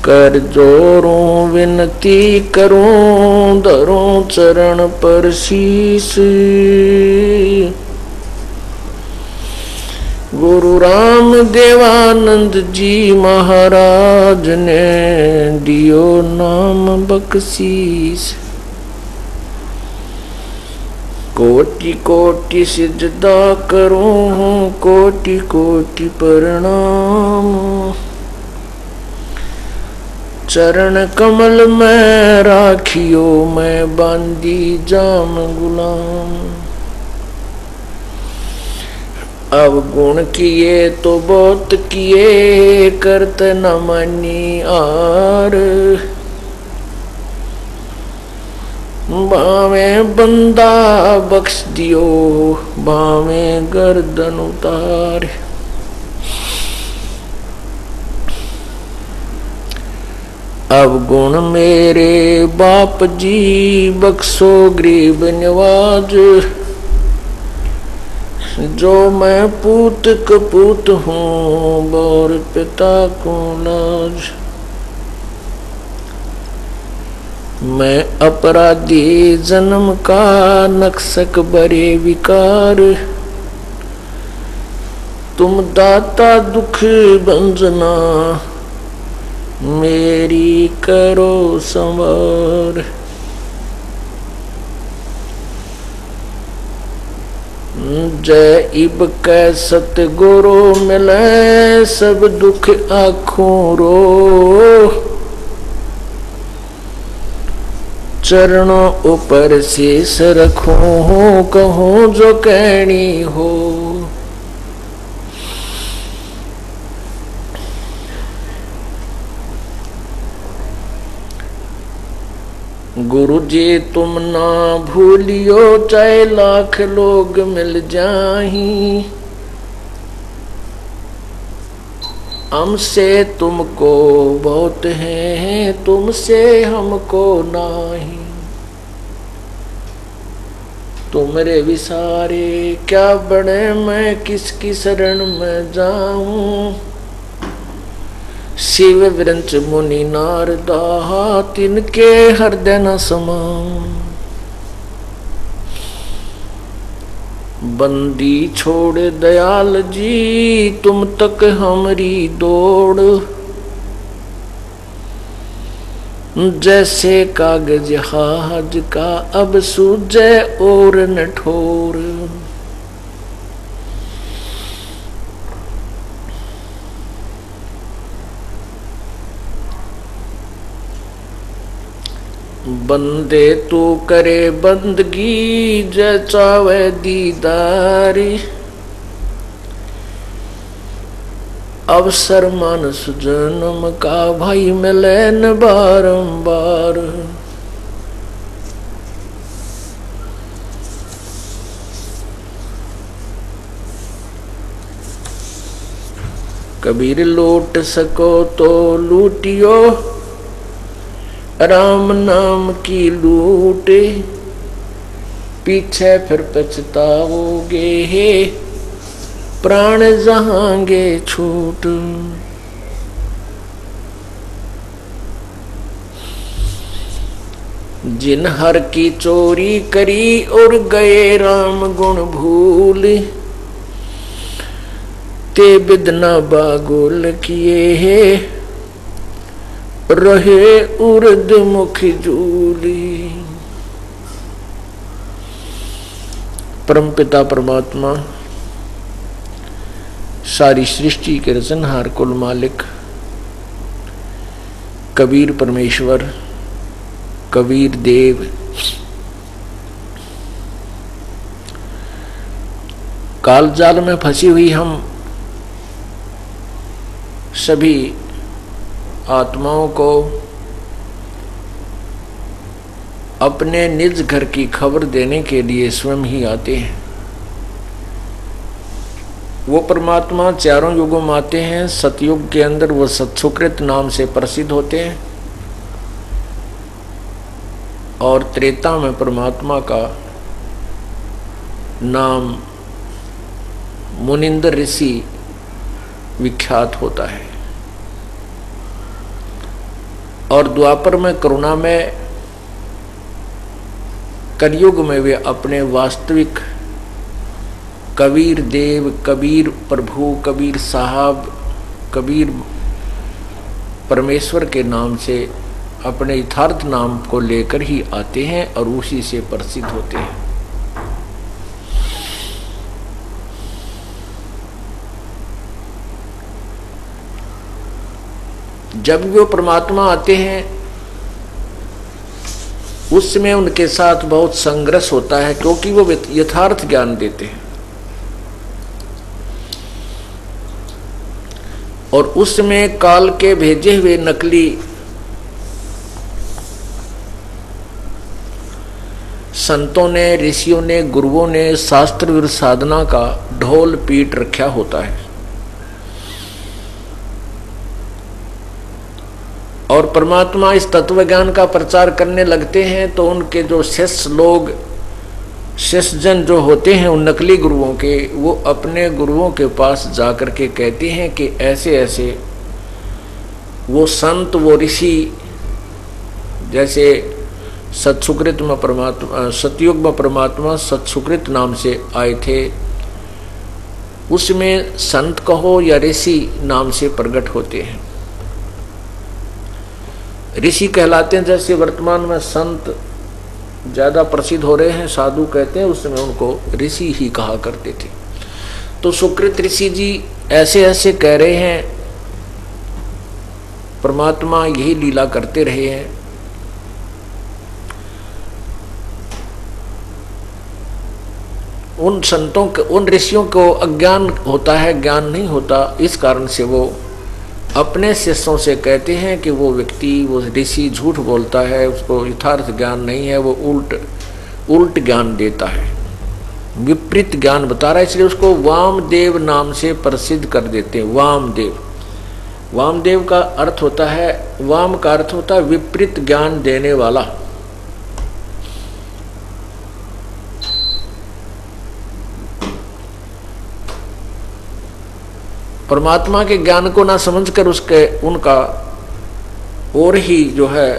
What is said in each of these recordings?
कर जोरों विनती करूं, धरूं चरण पर शीस। गुरु राम देवानंद जी महाराज ने दियो नाम बख्शीस। कोटि कोटि सिजदा करूं, कोटि कोटि प्रणाम। चरण कमल में राखियो, मैं बांदी जाम गुलाम। अब गुण किए तो बहुत किए, करत न मानी आर। बावे बंदा बख्श दियो, बावे गर्दन उतार। अब गुण मेरे बाप जी, बख्शो गरीब नवाज। जो मैं पूत कपूत हूँ, और पिता को लाज। मैं अपराधी जन्म का, नक्सक बरे विकार। तुम दाता दुख भंजना, मेरी करो संवार। जय इब कै सतगुरु मिले, सब दुख आँखों रो। चरणों ऊपर शीस रखूं, कहूं जो कहनी हो। गुरु जी तुम ना भूलियो, चाहे लाख लोग मिल जाहीं। हमसे तुमको बहुत है, तुमसे हमको नाही। तुमरे विसारे क्या बड़े, मैं किसकी शरण में जाऊं। शिव वृंच मुनि नारदा, तिनके हृदय न समाऊं। बंदी छोड़ दयाल जी, तुम तक हमरी दौड़। जैसे कागज हाज का, अब सूझे और न ठोर। बंदे तू करे बंदगी, जय चावे दीदारी। अवसर मानस जन्म का, भाई मिले न बारंबार। कबीर लूट सको तो लूटियो, राम नाम की लूट। पीछे फिर पछताओगे, प्राण जहांगे छूट। जिन हर की चोरी करी, और गए राम गुण भूल। ते बिदना बागोल किए, रहे उर्द मुख जूली। परमपिता परमात्मा, सारी सृष्टि के रचनहार, कुल मालिक कबीर परमेश्वर, कबीर देव, काल जाल में फंसी हुई हम सभी आत्माओं को अपने निज घर की खबर देने के लिए स्वयं ही आते हैं। वो परमात्मा चारों युगों में आते हैं। सतयुग के अंदर वो सत्सुकृत नाम से प्रसिद्ध होते हैं, और त्रेता में परमात्मा का नाम मुनिंदर ऋषि विख्यात होता है। और द्वापर में करुणा में, कलयुग में वे अपने वास्तविक कबीर देव, कबीर प्रभु, कबीर साहब, कबीर परमेश्वर के नाम से अपने यथार्थ नाम को लेकर ही आते हैं और उसी से प्रसिद्ध होते हैं। जब वो परमात्मा आते हैं उस समय उनके साथ बहुत संघर्ष होता है, क्योंकि वो यथार्थ ज्ञान देते हैं और उसमें काल के भेजे हुए नकली संतों ने, ऋषियों ने, गुरुओं ने शास्त्र विरुद्ध साधना का ढोल पीट रखा होता है और परमात्मा इस तत्व ज्ञान का प्रचार करने लगते हैं तो उनके जो शिष्य लोग, शिष्यजन जो होते हैं उन नकली गुरुओं के, वो अपने गुरुओं के पास जाकर के कहते हैं कि ऐसे ऐसे वो संत, वो ऋषि जैसे सत्सुकृत में परमात्मा, सतयुग में परमात्मा सत्सुकृत नाम से आए थे, उसमें संत कहो या ऋषि नाम से प्रकट होते हैं। ऋषि कहलाते हैं, जैसे वर्तमान में संत ज्यादा प्रसिद्ध हो रहे हैं, साधु कहते हैं, उस समय उनको ऋषि ही कहा करते थे। तो सुकृत ऋषि जी ऐसे ऐसे कह रहे हैं, परमात्मा यही लीला करते रहे हैं। उन संतों को, उन ऋषियों को अज्ञान होता है, ज्ञान नहीं होता, इस कारण से वो अपने शिष्यों से कहते हैं कि वो व्यक्ति, वो ऋषि झूठ बोलता है, उसको यथार्थ ज्ञान नहीं है, वो उल्ट ज्ञान देता है, विपरीत ज्ञान बता रहा है, इसलिए उसको वामदेव नाम से प्रसिद्ध कर देते हैं। वामदेव, वामदेव का अर्थ होता है, वाम का अर्थ होता है विपरीत ज्ञान देने वाला। परमात्मा के ज्ञान को ना समझकर उनका और ही जो है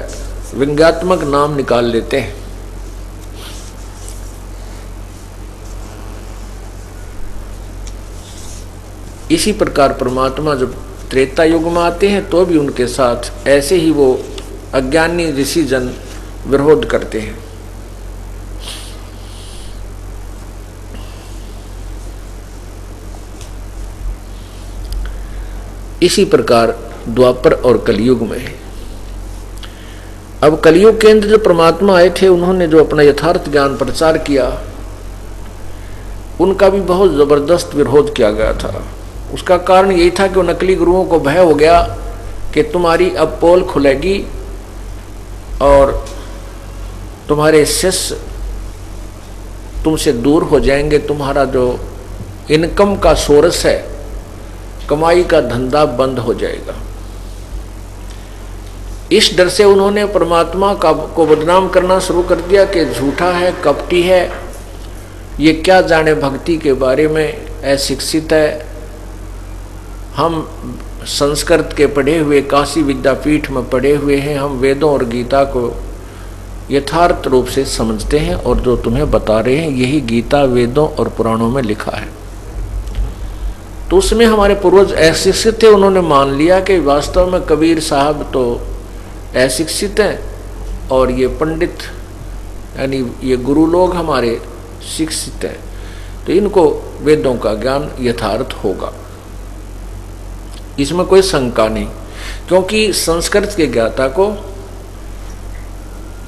व्यंग्यात्मक नाम निकाल लेते हैं। इसी प्रकार परमात्मा जब त्रेता युग में आते हैं तो भी उनके साथ ऐसे ही वो अज्ञानी ऋषि जन विरोध करते हैं। इसी प्रकार द्वापर और कलयुग में है। अब कलयुग के अंदर जो परमात्मा आए थे, उन्होंने जो अपना यथार्थ ज्ञान प्रचार किया, उनका भी बहुत जबरदस्त विरोध किया गया था। उसका कारण यही था कि वो नकली गुरुओं को भय हो गया कि तुम्हारी अब पोल खुलेगी और तुम्हारे शिष्य तुमसे दूर हो जाएंगे, तुम्हारा जो इनकम का सोर्स है, कमाई का धंधा बंद हो जाएगा। इस डर से उन्होंने परमात्मा को बदनाम करना शुरू कर दिया कि झूठा है, कपटी है, ये क्या जाने भक्ति के बारे में, अशिक्षित है। हम संस्कृत के पढ़े हुए, काशी विद्यापीठ में पढ़े हुए हैं, हम वेदों और गीता को यथार्थ रूप से समझते हैं और जो तुम्हें बता रहे हैं यही गीता, वेदों और पुराणों में लिखा है। तो उसमें हमारे पूर्वज अशिक्षित थे, उन्होंने मान लिया कि वास्तव में कबीर साहब तो अशिक्षित हैं और ये पंडित यानी ये गुरु लोग हमारे शिक्षित हैं, तो इनको वेदों का ज्ञान यथार्थ होगा, इसमें कोई शंका नहीं। क्योंकि संस्कृत के ज्ञाता को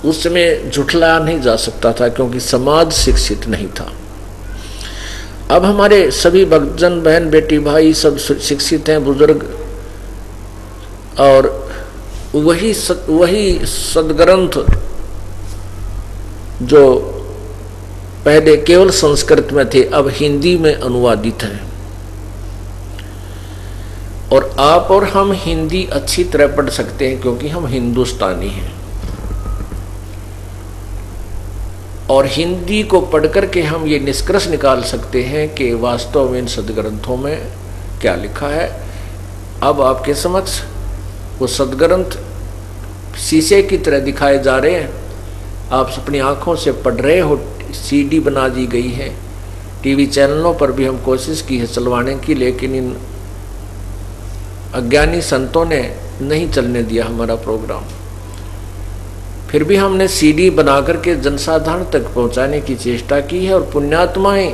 उस समय झुठलाया नहीं जा सकता था, क्योंकि समाज शिक्षित नहीं था। अब हमारे सभी भक्तजन, बहन बेटी भाई सब शिक्षित हैं, बुजुर्ग, और वही सदग्रंथ जो पहले केवल संस्कृत में थे अब हिंदी में अनुवादित हैं, और आप और हम हिंदी अच्छी तरह पढ़ सकते हैं क्योंकि हम हिंदुस्तानी हैं, और हिंदी को पढ़ करके हम ये निष्कर्ष निकाल सकते हैं कि वास्तव में इन सदग्रंथों में क्या लिखा है। अब आपके समक्ष वो सदग्रंथ शीशे की तरह दिखाए जा रहे हैं। आप अपनी आंखों से पढ़ रहे हो, सीडी बना दी गई है, टीवी चैनलों पर भी हम कोशिश की है चलवाने की, लेकिन इन अज्ञानी संतों ने नहीं चलने दिया हमारा प्रोग्राम। फिर भी हमने सीडी बना करके जनसाधारण तक पहुंचाने की चेष्टा की है, और पुण्यात्माएं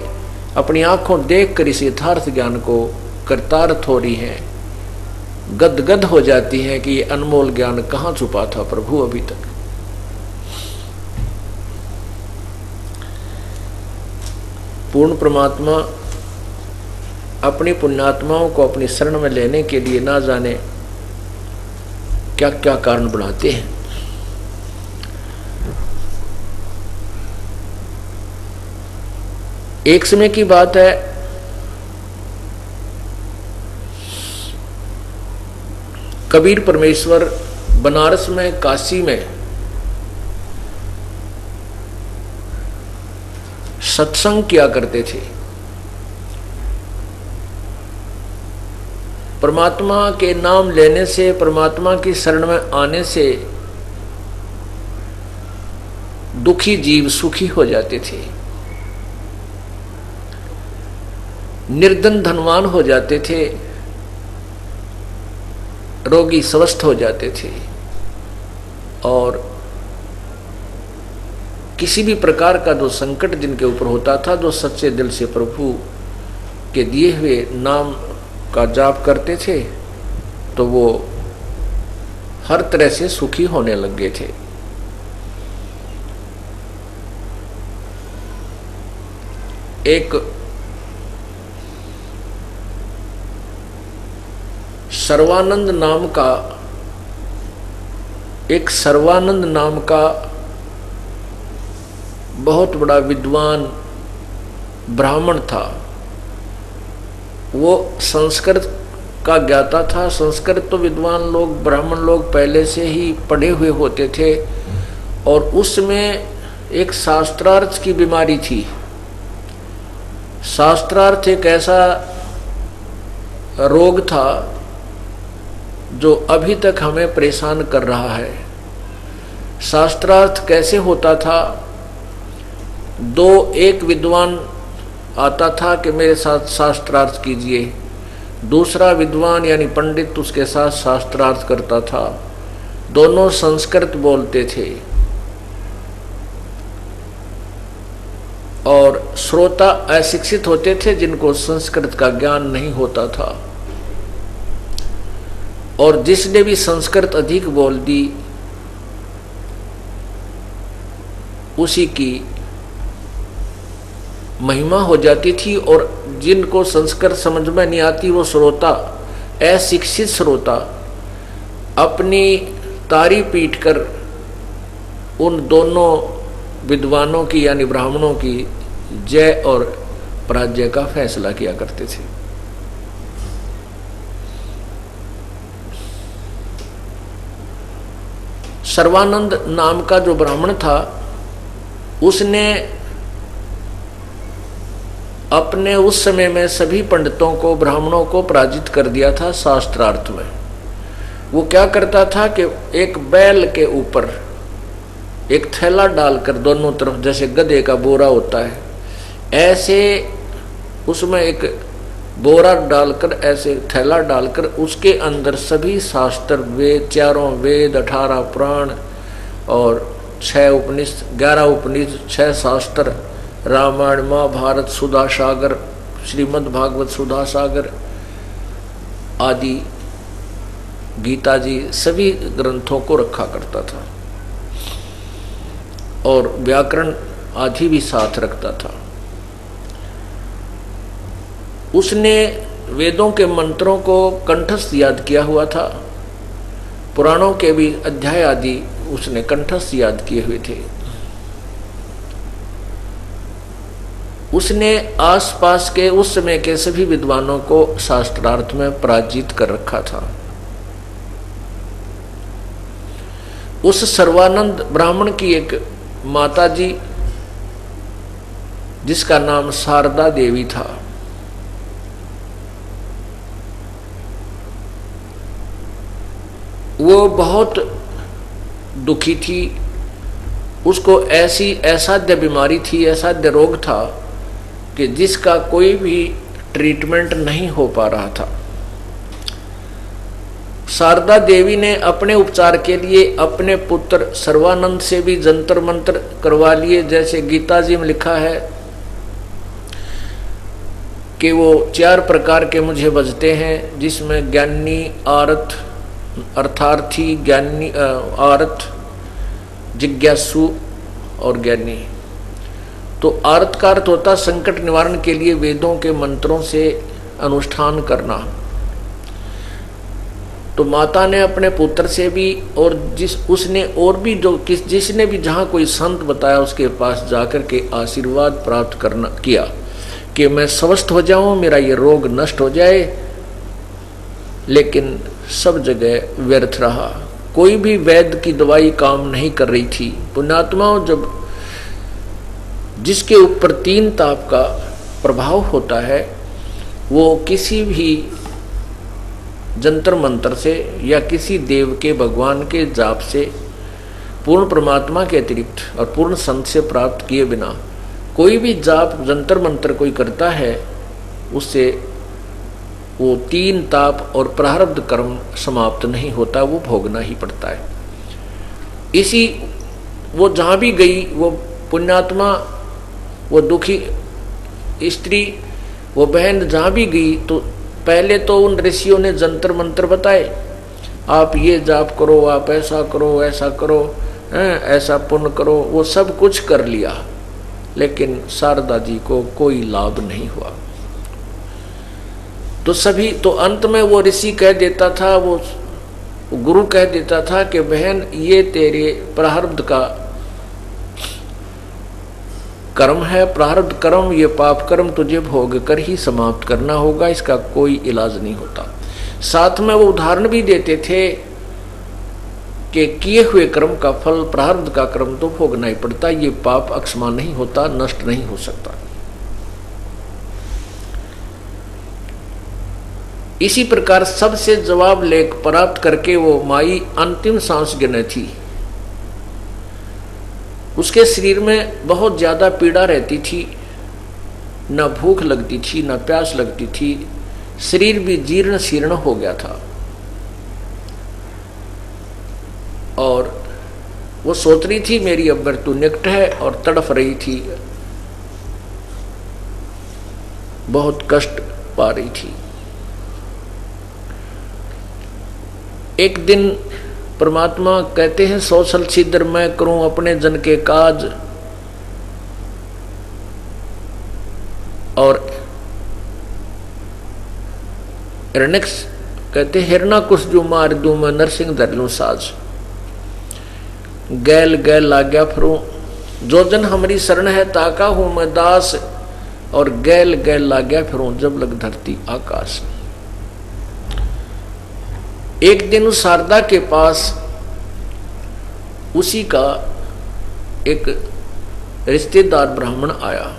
अपनी आंखों देखकर इस यथार्थ ज्ञान को कृतार्थ हो रही हैं, गदगद हो जाती हैं कि ये अनमोल ज्ञान कहाँ छुपा था प्रभु अभी तक। पूर्ण परमात्मा अपनी पुण्यात्माओं को अपनी शरण में लेने के लिए ना जाने क्या क्या कारण बनाते हैं। एक समय की बात है, कबीर परमेश्वर बनारस में, काशी में सत्संग किया करते थे। परमात्मा के नाम लेने से, परमात्मा की शरण में आने से दुखी जीव सुखी हो जाते थे, निर्धन धनवान हो जाते थे, रोगी स्वस्थ हो जाते थे, और किसी भी प्रकार का जो संकट जिनके ऊपर होता था, जो सच्चे दिल से प्रभु के दिए हुए नाम का जाप करते थे, तो वो हर तरह से सुखी होने लग गए थे। एक सर्वानंद नाम का बहुत बड़ा विद्वान ब्राह्मण था। वो संस्कृत का ज्ञाता था। संस्कृत तो विद्वान लोग, ब्राह्मण लोग पहले से ही पढ़े हुए होते थे, और उसमें एक शास्त्रार्थ की बीमारी थी। शास्त्रार्थ एक ऐसा रोग था जो अभी तक हमें परेशान कर रहा है। शास्त्रार्थ कैसे होता था? एक विद्वान आता था कि मेरे साथ शास्त्रार्थ कीजिए, दूसरा विद्वान यानी पंडित उसके साथ शास्त्रार्थ करता था। दोनों संस्कृत बोलते थे, और श्रोता अशिक्षित होते थे जिनको संस्कृत का ज्ञान नहीं होता था। और जिसने भी संस्कृत अधिक बोल दी, उसी की महिमा हो जाती थी। और जिनको संस्कृत समझ में नहीं आती, वो श्रोता, अशिक्षित श्रोता, अपनी तारी पीट कर उन दोनों विद्वानों की यानी ब्राह्मणों की जय और पराजय का फैसला किया करते थे। सर्वानंद नाम का जो ब्राह्मण था, उसने अपने उस समय में सभी पंडितों को, ब्राह्मणों को पराजित कर दिया था शास्त्रार्थ में। वो क्या करता था कि एक बैल के ऊपर एक थैला डालकर दोनों तरफ, जैसे गधे का बोरा होता है, ऐसे उसमें एक बोरा डालकर, ऐसे थैला डालकर, उसके अंदर सभी शास्त्र, वेद, चारों वेद, 18 पुराण और 6 उपनिषद, 11 उपनिषद, 6 शास्त्र, रामायण, महाभारत, सुधा सागर, श्रीमद् भागवत सुधा सागर आदि, गीता जी, सभी ग्रंथों को रखा करता था, और व्याकरण आदि भी साथ रखता था। उसने वेदों के मंत्रों को कंठस्थ याद किया हुआ था, पुराणों के भी अध्याय आदि उसने कंठस्थ याद किए हुए थे। उसने आसपास के उस समय के सभी विद्वानों को शास्त्रार्थ में पराजित कर रखा था। उस सर्वानंद ब्राह्मण की एक माता जी, जिसका नाम शारदा देवी था, वो बहुत दुखी थी, उसको ऐसी असाध्य बीमारी थी, असाध्य रोग था कि जिसका कोई भी ट्रीटमेंट नहीं हो पा रहा था। शारदा देवी ने अपने उपचार के लिए अपने पुत्र सर्वानंद से भी जंतर मंत्र करवा लिए। जैसे गीता जी में लिखा है कि वो 4 प्रकार के मुझे बजते हैं, जिसमें ज्ञानी, आर्थ, अर्थार्थी, ज्ञानी, आर्थ, जिज्ञासु और ज्ञानी। तो आर्थ का अर्थ होता संकट निवारण के लिए वेदों के मंत्रों से अनुष्ठान करना। तो माता ने अपने पुत्र से भी और जिसने भी जहाँ कोई संत बताया उसके पास जाकर के आशीर्वाद प्राप्त करना किया कि मैं स्वस्थ हो जाऊं, मेरा ये रोग नष्ट हो जाए। लेकिन सब जगह व्यर्थ रहा, कोई भी वैद्य की दवाई काम नहीं कर रही थी। पुण्यात्माओं, जब जिसके ऊपर 3 ताप का प्रभाव होता है वो किसी भी जंतर मंत्र से या किसी देव के भगवान के जाप से, पूर्ण परमात्मा के अतिरिक्त और पूर्ण संत से प्राप्त किए बिना कोई भी जाप जंतर मंत्र कोई करता है, उससे वो 3 ताप और प्रारब्ध कर्म समाप्त नहीं होता, वो भोगना ही पड़ता है। इसी वो जहाँ भी गई, वो पुण्यात्मा, वो दुखी स्त्री, वो बहन जहाँ भी गई, तो पहले तो उन ऋषियों ने जंतर मंत्र बताए, आप ये जाप करो, आप ऐसा करो, ऐसा करो, ऐसा पुण्य करो, वो सब कुछ कर लिया, लेकिन शारदा जी को कोई लाभ नहीं हुआ। तो अंत में वो ऋषि कह देता था, वो गुरु कह देता था कि बहन, ये तेरे प्रारब्ध का कर्म है, प्रारब्ध कर्म, ये पाप कर्म तुझे भोग कर ही समाप्त करना होगा, इसका कोई इलाज नहीं होता। साथ में वो उदाहरण भी देते थे कि किए हुए कर्म का फल, प्रारब्ध का कर्म तो भोगना ही पड़ता, ये पाप अक्षमा नहीं होता, नष्ट नहीं हो सकता। इसी प्रकार सबसे जवाब लेख प्राप्त करके वो माई अंतिम सांस गिने थी। उसके शरीर में बहुत ज्यादा पीड़ा रहती थी, न भूख लगती थी, न प्यास लगती थी, शरीर भी जीर्ण शीर्ण हो गया था। और वो सोच रही थी मेरी अब मृत्यु निकट है, और तड़फ रही थी, बहुत कष्ट पा रही थी। एक दिन परमात्मा कहते हैं, सौसल छिद्र मैं करूं अपने जन के काज, और हिरण्यक्ष कहते हिरणाकुश जो मार दूं मैं नरसिंह धर लूं साज। गैल गैल लाग्या फिरूं, जो जन हमारी शरण है ताका हूं मैं दास, और गैल गैल लाग्या फिरूं जब लग धरती आकाश। एक दिन उस शारदा के पास उसी का एक रिश्तेदार ब्राह्मण आया।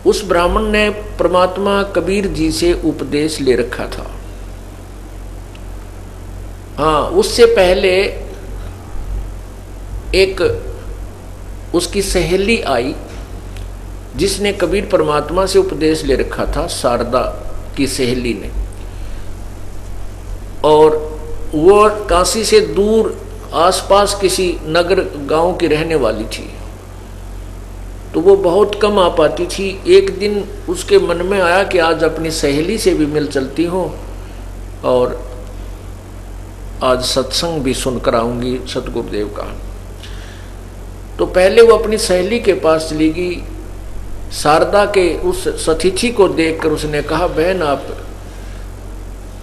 उस ब्राह्मण ने परमात्मा कबीर जी से उपदेश ले रखा था। हाँ, उससे पहले एक उसकी सहेली आई जिसने कबीर परमात्मा से उपदेश ले रखा था, शारदा की सहेली ने। और वो काशी से दूर आसपास किसी नगर गांव की रहने वाली थी, तो वो बहुत कम आ पाती थी। एक दिन उसके मन में आया कि आज अपनी सहेली से भी मिल चलती हूँ और आज सत्संग भी सुनकर आऊंगी सतगुरुदेव का। तो पहले वो अपनी सहेली के पास चली गई। शारदा के उस सतिथि को देखकर उसने कहा, बहन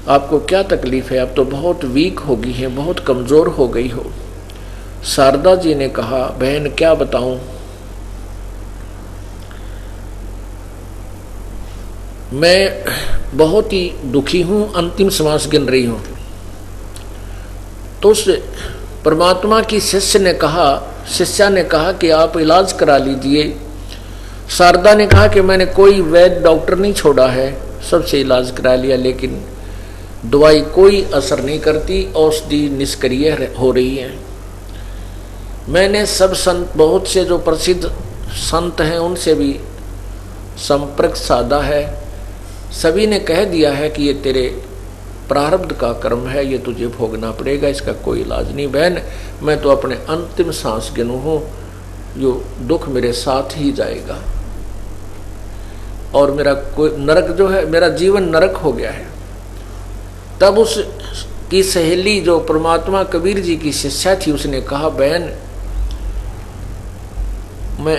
आपको क्या तकलीफ है? आप तो बहुत वीक हो गई हैं, बहुत कमजोर हो गई हो। शारदा जी ने कहा, बहन क्या बताऊं, मैं बहुत ही दुखी हूं, अंतिम श्वास गिन रही हूं। तो उस परमात्मा की शिष्या ने कहा कि आप इलाज करा लीजिए। शारदा ने कहा कि मैंने कोई वैद्य डॉक्टर नहीं छोड़ा है, सबसे इलाज करा लिया, लेकिन दवाई कोई असर नहीं करती, औषधि निष्क्रिय हो रही है। मैंने सब संत, बहुत से जो प्रसिद्ध संत हैं उनसे भी संपर्क साधा है, सभी ने कह दिया है कि ये तेरे प्रारब्ध का कर्म है, ये तुझे भोगना पड़ेगा, इसका कोई इलाज नहीं। बहन, मैं तो अपने अंतिम सांस गिनू हूँ, जो दुख मेरे साथ ही जाएगा और मेरा कोई नरक जो है, मेरा जीवन नरक हो गया है। तब उस की सहेली जो परमात्मा कबीर जी की शिष्या थी, उसने कहा, बहन मैं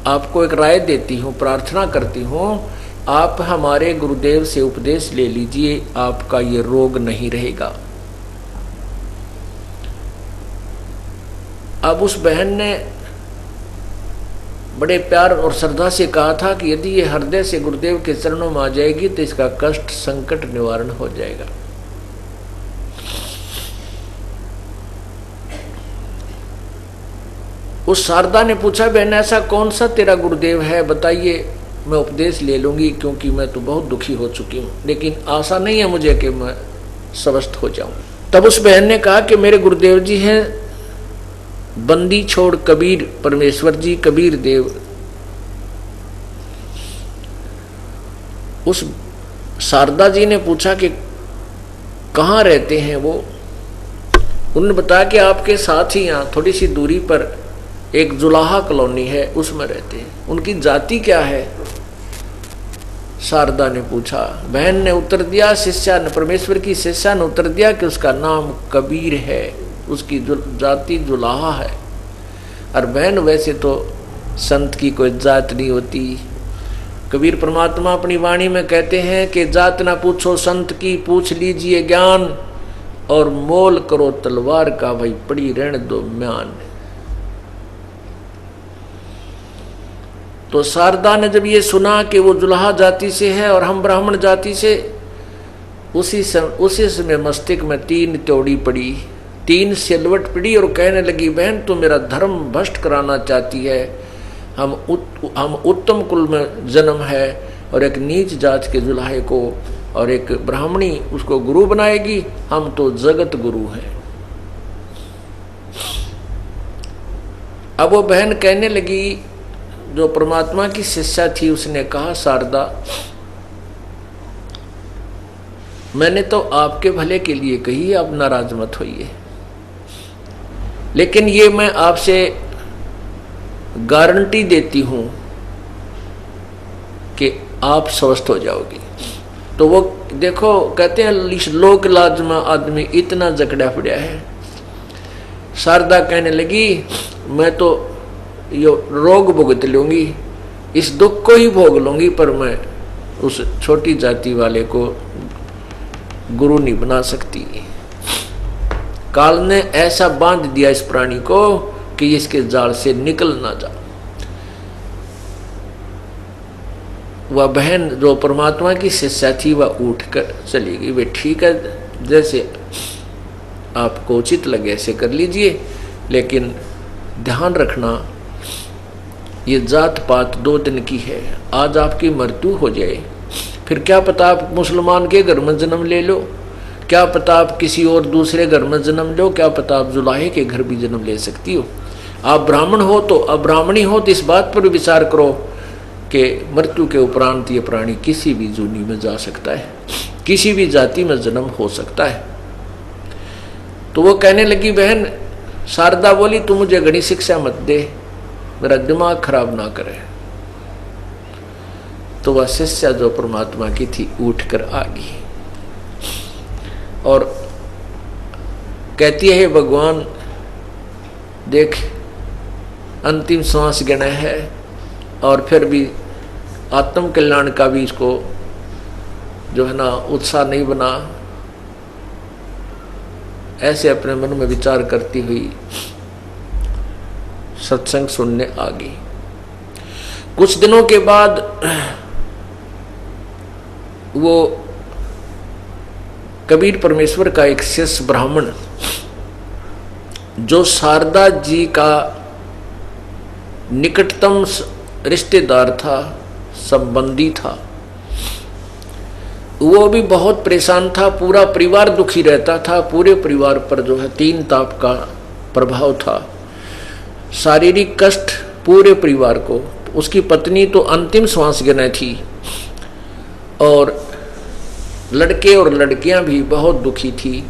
आपको एक राय देती हूँ, प्रार्थना करती हूँ, आप हमारे गुरुदेव से उपदेश ले लीजिए, आपका ये रोग नहीं रहेगा। अब उस बहन ने बड़े प्यार और श्रद्धा से कहा था कि यदि ये हृदय से गुरुदेव के चरणों में आ जाएगी तो इसका कष्ट संकट निवारण हो जाएगा। उस शारदा ने पूछा, बहन ऐसा कौन सा तेरा गुरुदेव है, बताइए, मैं उपदेश ले लूंगी, क्योंकि मैं तो बहुत दुखी हो चुकी हूँ, लेकिन आशा नहीं है मुझे कि मैं स्वस्थ हो जाऊं। तब उस बहन ने कहा कि मेरे गुरुदेव जी हैं बंदी छोड़ कबीर परमेश्वर जी, कबीर देव। उस शारदा जी ने पूछा कि कहाँ रहते हैं वो। उन्होंने बताया कि आपके साथ ही यहाँ थोड़ी सी दूरी पर एक जुलाहा कॉलोनी है, उसमें रहते हैं। उनकी जाति क्या है, शारदा ने पूछा। बहन ने उत्तर दिया, शिष्या ने, परमेश्वर की शिष्या ने उत्तर दिया कि उसका नाम कबीर है, उसकी जाति जुलाहा है। और बहन, वैसे तो संत की कोई जात नहीं होती। कबीर परमात्मा अपनी वाणी में कहते हैं कि जात ना पूछो संत की, पूछ लीजिए ज्ञान, और मोल करो तलवार का, भाई पड़ी रहने दो म्यान। तो शारदा ने जब ये सुना कि वो जुलाहा जाति से है और हम ब्राह्मण जाति से, उसी समय मस्तिष्क में 3 त्योड़ी पड़ी, 3 सिलवट पड़ी और कहने लगी, बहन तू मेरा धर्म भ्रष्ट कराना चाहती है। हम उत्तम कुल में जन्म है और एक नीच जात के जुलाहे को और एक ब्राह्मणी उसको गुरु बनाएगी, हम तो जगत गुरु हैं। अब वो बहन कहने लगी, जो परमात्मा की शिष्या थी, उसने कहा, शारदा मैंने तो आपके भले के लिए कही, आप नाराज मत होइए, लेकिन ये मैं आपसे गारंटी देती हूं कि आप स्वस्थ हो जाओगी। तो वो देखो, कहते हैं लोक लाज में आदमी इतना जकड़ा पड़ा है। शारदा कहने लगी, मैं तो ये रोग भुगत लूंगी, इस दुख को ही भोग लूंगी, पर मैं उस छोटी जाति वाले को गुरु नहीं बना सकती। काल ने ऐसा बांध दिया इस प्राणी को कि इसके जाल से निकल ना जा। वह बहन जो परमात्मा की शिष्या थी, वह उठकर चली गई। वे ठीक है, जैसे आपको उचित लगे ऐसे कर लीजिए, लेकिन ध्यान रखना ये जात पात 2 दिन की है। आज आपकी मृत्यु हो जाए, फिर क्या पता आप मुसलमान के घर में जन्म ले लो, क्या पता आप किसी और दूसरे घर में जन्म लो, क्या पता आप जुलाहे के घर भी जन्म ले सकती हो। आप ब्राह्मण हो तो, अब्राह्मणी हो तो, इस बात पर विचार करो कि मृत्यु के उपरांत ये प्राणी किसी भी जूनी में जा सकता है, किसी भी जाति में जन्म हो सकता है। तो वो कहने लगी, बहन शारदा बोली, तू मुझे घड़ी शिक्षा मत दे, मेरा दिमाग खराब ना करे। तो वह शिष्या जो परमात्मा की थी उठकर आ गई और कहती है, भगवान देख अंतिम सांस गिना है और फिर भी आत्म कल्याण का भी इसको जो है ना उत्साह नहीं बना। ऐसे अपने मन में विचार करती हुई सत्संग सुनने आ गई। कुछ दिनों के बाद वो कबीर परमेश्वर का एक शिष्य ब्राह्मण, जो शारदा जी का निकटतम रिश्तेदार था, संबंधी था, वो भी बहुत परेशान था, पूरा परिवार दुखी रहता था। पूरे परिवार पर जो है 3 ताप का प्रभाव था, शारीरिक कष्ट पूरे परिवार को। उसकी पत्नी तो अंतिम श्वास गिने थी और लड़के और लड़कियां भी बहुत दुखी थी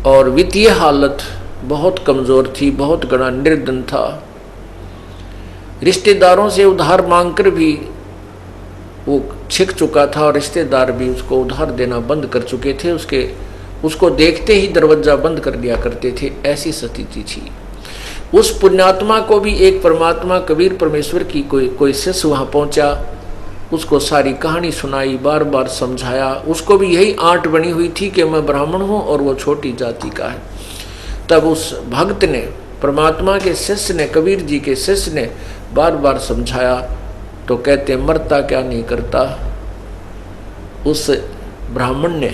और वित्तीय हालत बहुत कमजोर थी, बहुत बड़ा निर्धन था। रिश्तेदारों से उधार मांगकर भी वो छिक चुका था और रिश्तेदार भी उसको उधार देना बंद कर चुके थे। उसको देखते ही दरवाजा बंद कर दिया करते थे, ऐसी स्थिति थी। उस पुण्यात्मा को भी एक परमात्मा कबीर परमेश्वर की कोई शिष्य वहां पहुंचा, उसको सारी कहानी सुनाई, बार बार समझाया। उसको भी यही आंट बनी हुई थी कि मैं ब्राह्मण हूं और वो छोटी जाति का है। तब उस भक्त ने, परमात्मा के शिष्य ने, कबीर जी के शिष्य ने बार बार समझाया तो कहते मरता क्या नहीं करता। उस ब्राह्मण ने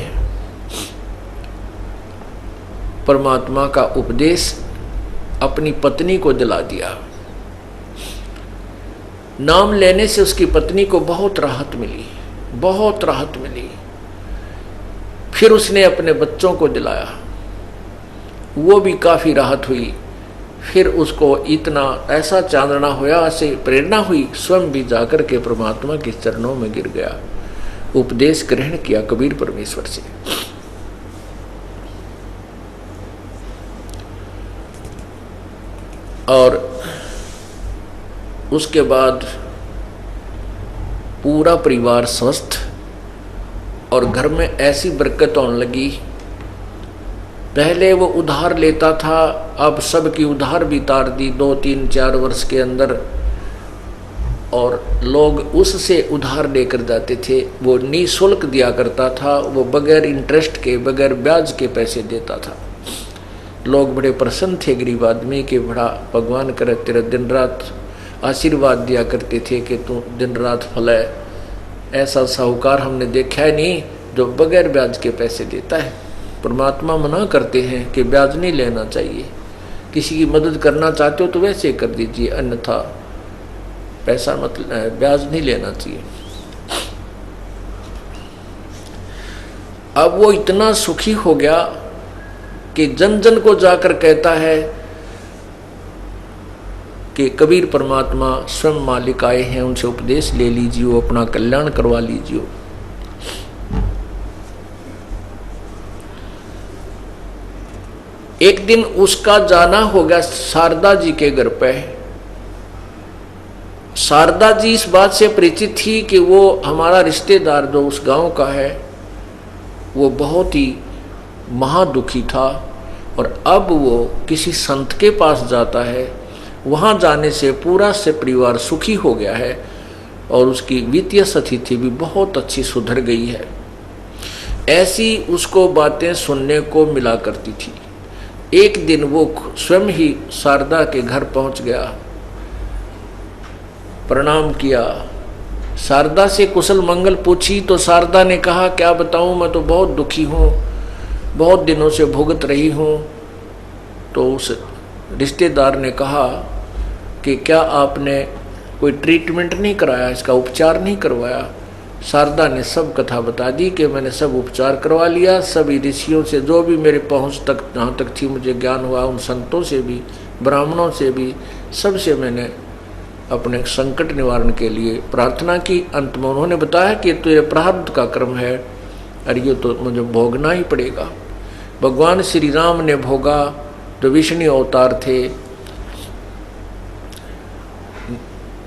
परमात्मा का उपदेश अपनी पत्नी को दिला दिया। नाम लेने से उसकी पत्नी को बहुत राहत मिली, बहुत राहत मिली। फिर उसने अपने बच्चों को दिलाया, वो भी काफी राहत हुई। फिर उसको इतना ऐसा चांदना होया, ऐसे प्रेरणा हुई, स्वयं भी जाकर के परमात्मा के चरणों में गिर गया, उपदेश ग्रहण किया कबीर परमेश्वर से। और उसके बाद पूरा परिवार स्वस्थ और घर में ऐसी बरकत होने लगी। पहले वो उधार लेता था, अब सबकी उधार भी तार दी 2, 3, 4 वर्ष के अंदर। और लोग उससे उधार लेकर जाते थे, वो निःशुल्क दिया करता था, वो बगैर इंटरेस्ट के, बगैर ब्याज के पैसे देता था। लोग बड़े प्रसन्न थे गरीब आदमी के, बड़ा भगवान करे तेरा दिन रात आशीर्वाद दिया करते थे कि तू दिन रात फले। ऐसा साहूकार हमने देखा है नहीं जो बगैर ब्याज के पैसे देता है। परमात्मा मना करते हैं कि ब्याज नहीं लेना चाहिए, किसी की मदद करना चाहते हो तो वैसे कर दीजिए, अन्यथा पैसा मत, ब्याज नहीं लेना चाहिए। अब वो इतना सुखी हो गया कि जन जन को जाकर कहता है कि कबीर परमात्मा स्वयं मालिक आए हैं, उनसे उपदेश ले लीजिए, अपना कल्याण करवा लीजिए। एक दिन उसका जाना हो गया शारदा जी के घर पे। शारदा जी इस बात से परिचित थी कि वो हमारा रिश्तेदार जो उस गांव का है वो बहुत ही महादुखी था और अब वो किसी संत के पास जाता है। वहाँ जाने से पूरा से परिवार सुखी हो गया है और उसकी वित्तीय स्थिति भी बहुत अच्छी सुधर गई है। ऐसी उसको बातें सुनने को मिला करती थी। एक दिन वो स्वयं ही शारदा के घर पहुंच गया, प्रणाम किया, शारदा से कुशल मंगल पूछी तो शारदा ने कहा क्या बताऊं, मैं तो बहुत दुखी हूँ, बहुत दिनों से भुगत रही हूँ। तो उस रिश्तेदार ने कहा कि क्या आपने कोई ट्रीटमेंट नहीं कराया, इसका उपचार नहीं करवाया। शारदा ने सब कथा बता दी कि मैंने सब उपचार करवा लिया, सभी ऋषियों से जो भी मेरे पहुंच तक जहाँ तक थी मुझे ज्ञान हुआ, उन संतों से भी, ब्राह्मणों से भी, सबसे मैंने अपने संकट निवारण के लिए प्रार्थना की। अंत में उन्होंने बताया कि तो ये प्रारब्ध का कर्म है और ये तो मुझे भोगना ही पड़ेगा। भगवान श्री राम ने भोगा, जो विष्णु अवतार थे,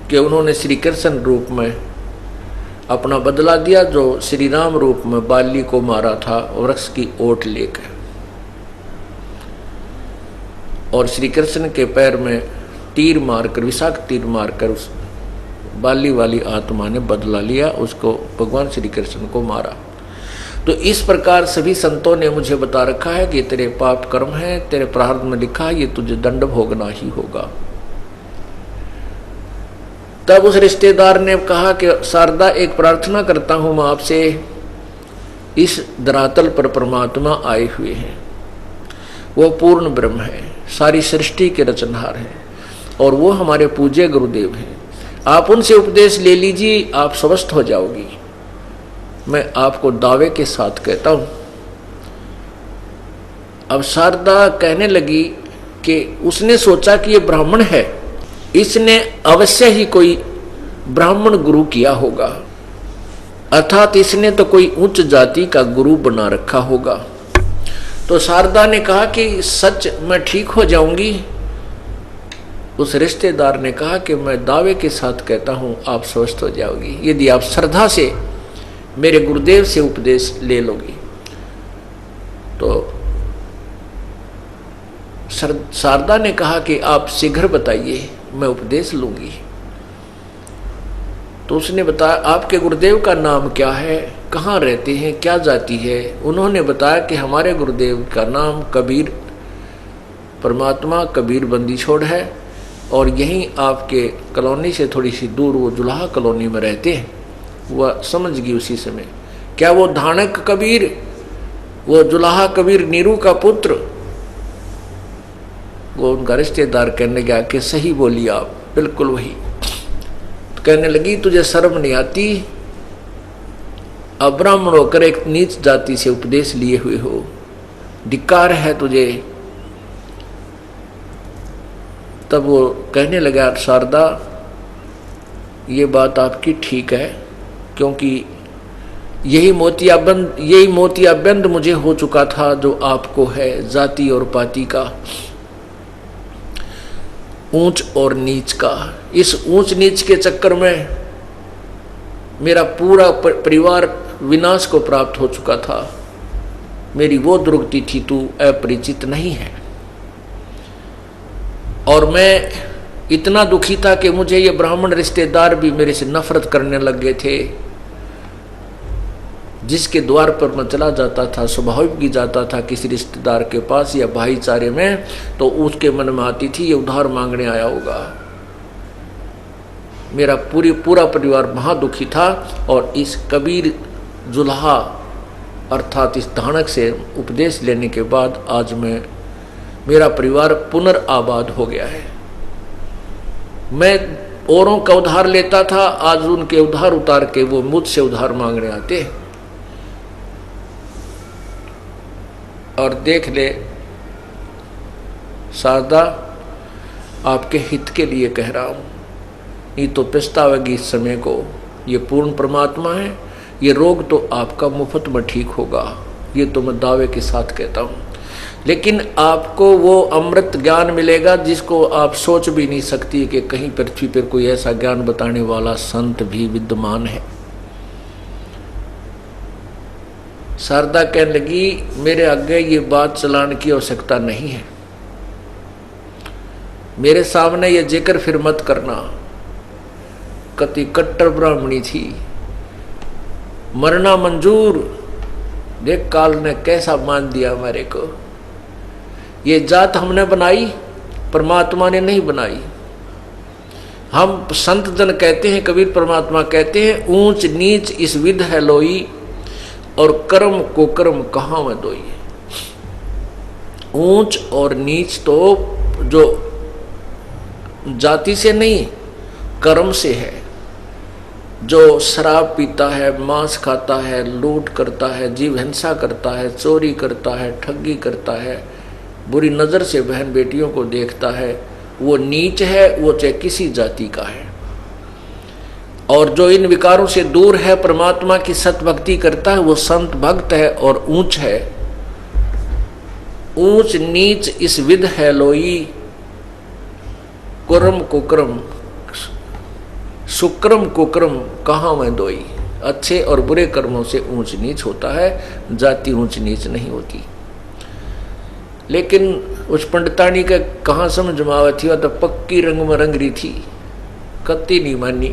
कि उन्होंने श्री कृष्ण रूप में अपना बदला दिया, जो श्री राम रूप में बाली को मारा था वृक्ष की ओट लेकर, और श्री कृष्ण के पैर में तीर मारकर, विषाक्त तीर मारकर उस बाली वाली आत्मा ने बदला लिया, उसको भगवान श्री कृष्ण को मारा। तो इस प्रकार सभी संतों ने मुझे बता रखा है कि तेरे पाप कर्म है, तेरे प्रारब्ध में लिखा है, ये तुझे दंड भोगना ही होगा। तब उस रिश्तेदार ने कहा कि शारदा एक प्रार्थना करता हूं मैं आपसे, इस धरातल पर परमात्मा आए हुए हैं, वो पूर्ण ब्रह्म है, सारी सृष्टि के रचनहार हैं और वो हमारे पूज्य गुरुदेव हैं। आप उनसे उपदेश ले लीजिए, आप स्वस्थ हो जाओगी। मैं आपको दावे के साथ कहता हूं। अब शारदा कहने लगी कि उसने सोचा कि ये ब्राह्मण है, इसने अवश्य ही कोई ब्राह्मण गुरु किया होगा, अर्थात इसने तो कोई उच्च जाति का गुरु बना रखा होगा। तो शारदा ने कहा कि सच मैं ठीक हो जाऊंगी। उस रिश्तेदार ने कहा कि मैं दावे के साथ कहता हूं आप स्वस्थ हो जाओगी, यदि आप श्रद्धा से मेरे गुरुदेव से उपदेश ले लोगी। तो शारदा ने कहा कि आप शीघ्र बताइए, मैं उपदेश लूंगी। तो उसने बताया आपके गुरुदेव का नाम क्या है, कहाँ रहते हैं, क्या जाति है। उन्होंने बताया कि हमारे गुरुदेव का नाम कबीर, परमात्मा कबीर बंदी छोड़ है, और यहीं आपके कॉलोनी से थोड़ी सी दूर वो जुलाहा कॉलोनी में रहते हैं। वह समझ गई उसी समय, क्या वो धानक कबीर, वो जुलाहा कबीर नीरू का पुत्र? वो उनका रिश्तेदार कहने गया कि सही बोली आप, बिल्कुल वही। तो कहने लगी तुझे शर्म नहीं आती, अब ब्राह्मण होकर एक नीच जाति से उपदेश लिए हुए हो, धिक्कार है तुझे। तब वो कहने लगा शारदा ये बात आपकी ठीक है, क्योंकि यही मोतियाबंद मुझे हो चुका था जो आपको है, जाति और पाति का, ऊंच और नीच का। इस ऊंच नीच के चक्कर में मेरा पूरा परिवार विनाश को प्राप्त हो चुका था। मेरी वो दुर्गति थी, तू अपरिचित नहीं है। और मैं इतना दुखी था कि मुझे ये ब्राह्मण रिश्तेदार भी मेरे से नफरत करने लग गए थे। जिसके द्वार पर मैं चला जाता था, स्वाभाविक भी जाता था किसी रिश्तेदार के पास या भाईचारे में, तो उसके मन में आती थी ये उधार मांगने आया होगा। मेरा पूरा परिवार महादुखी था। और इस कबीर जुल्हा अर्थात इस धानक से उपदेश लेने के बाद आज मेरा परिवार पुनर्आबाद हो गया है। मैं औरों का उधार लेता था, आज उनके उधार उतार के वो मुझसे उधार मांगने आते। और देख ले शारदा, आपके हित के लिए कह रहा हूं, ये तो पछतावेगी इस समय को। ये पूर्ण परमात्मा है, ये रोग तो आपका मुफ्त में ठीक होगा, ये तो मैं दावे के साथ कहता हूं। लेकिन आपको वो अमृत ज्ञान मिलेगा जिसको आप सोच भी नहीं सकती कि कहीं पृथ्वी पर कोई ऐसा ज्ञान बताने वाला संत भी विद्यमान है। शारदा कहने लगी मेरे आगे ये बात चलाने की आवश्यकता नहीं है, मेरे सामने ये जिक्र फिर मत करना। कति कट्टर ब्राह्मणी थी, मरना मंजूर। देख काल ने कैसा मान दिया मेरे को। ये जात हमने बनाई, परमात्मा ने नहीं बनाई। हम संत जन कहते हैं, कबीर परमात्मा कहते हैं, ऊंच नीच इस विध है लोई, और कर्म को कर्म कहाँ में दोई। ऊंच और नीच तो जो जाति से नहीं, कर्म से है। जो शराब पीता है, मांस खाता है, लूट करता है, जीव हिंसा करता है, चोरी करता है, ठगी करता है, बुरी नज़र से बहन बेटियों को देखता है, वो नीच है, वो चाहे किसी जाति का है। और जो इन विकारों से दूर है, परमात्मा की सत भक्ति करता है, वो संत भक्त है और ऊंच है। ऊंच नीच इस विध है लोई, कुर्म कुक्रम सुक्रम कुक्रम कहाँ में दोई। अच्छे और बुरे कर्मों से ऊंच नीच होता है, जाति ऊंच नीच नहीं होती। लेकिन उस पंडितानी का कहाँ समझ में आवा थी, वह तो पक्की रंग में रंग रही थी, कत्ती नहीं मानी।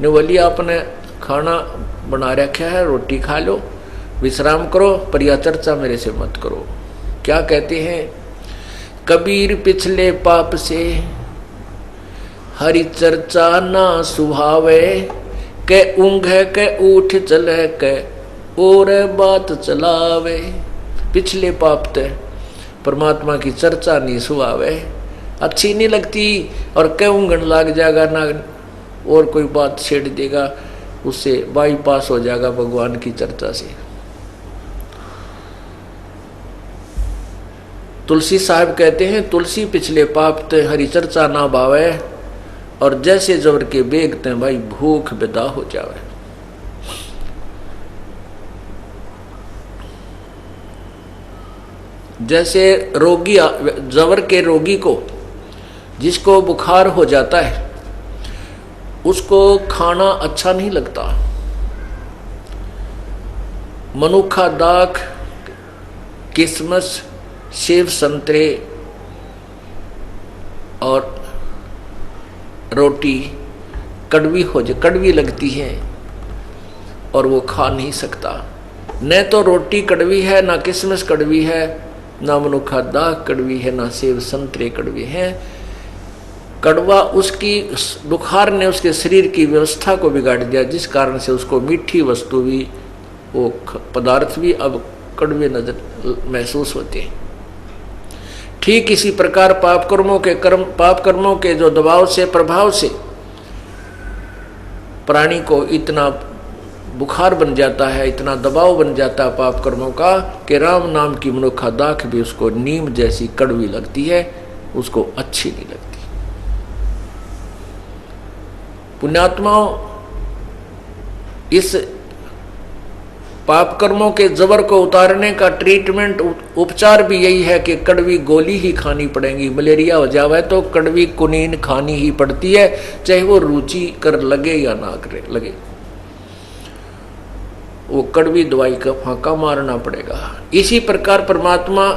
ने बोली आपने खाना बना रखा है, रोटी खा लो, विश्राम करो, पर यह चर्चा मेरे से मत करो। क्या कहते हैं, कबीर पिछले पाप से हरि चर्चा ना सुहावे, के ऊँघ के उठ चले के और बात चलावे। पिछले पाप ते परमात्मा की चर्चा नहीं सुहावे, अच्छी नहीं लगती, और के ऊँघन लग जाएगा ना और कोई बात छेड़ देगा। उससे बाईपास हो जाएगा भगवान की चर्चा से। तुलसी साहब कहते हैं, तुलसी पिछले पाप ते हरि चर्चा ना भावे, और जैसे जबर के बेग ते भाई भूख विदा हो जावे। जैसे रोगी, जबर के रोगी को, जिसको बुखार हो जाता है, उसको खाना अच्छा नहीं लगता। मनुखा, दाख, किशमिश, सेब, संतरे और रोटी कड़वी लगती है और वो खा नहीं सकता। न तो रोटी कड़वी है, ना किशमिश कड़वी है, ना मनुखा दाख कड़वी है, ना सेब संतरे कड़वे हैं। कड़वा उसकी बुखार ने उसके शरीर की व्यवस्था को बिगाड़ दिया, जिस कारण से उसको मीठी वस्तु भी, वो पदार्थ भी अब कड़वे नजर महसूस होते हैं। ठीक इसी प्रकार पाप कर्मों के जो दबाव से, प्रभाव से प्राणी को इतना बुखार बन जाता है, इतना दबाव बन जाता है पाप कर्मों का, कि राम नाम की मनुखा दाख भी उसको नीम जैसी कड़वी लगती है, उसको अच्छी नहीं लगती। पुण्यात्माओं, इस पाप कर्मों के जबर को उतारने का ट्रीटमेंट, उपचार भी यही है कि कड़वी गोली ही खानी पड़ेगी। मलेरिया हो जावे तो कड़वी कुनीन खानी ही पड़ती है, चाहे वो रुचि कर लगे या ना करे लगे, वो कड़वी दवाई का फांका मारना पड़ेगा। इसी प्रकार परमात्मा,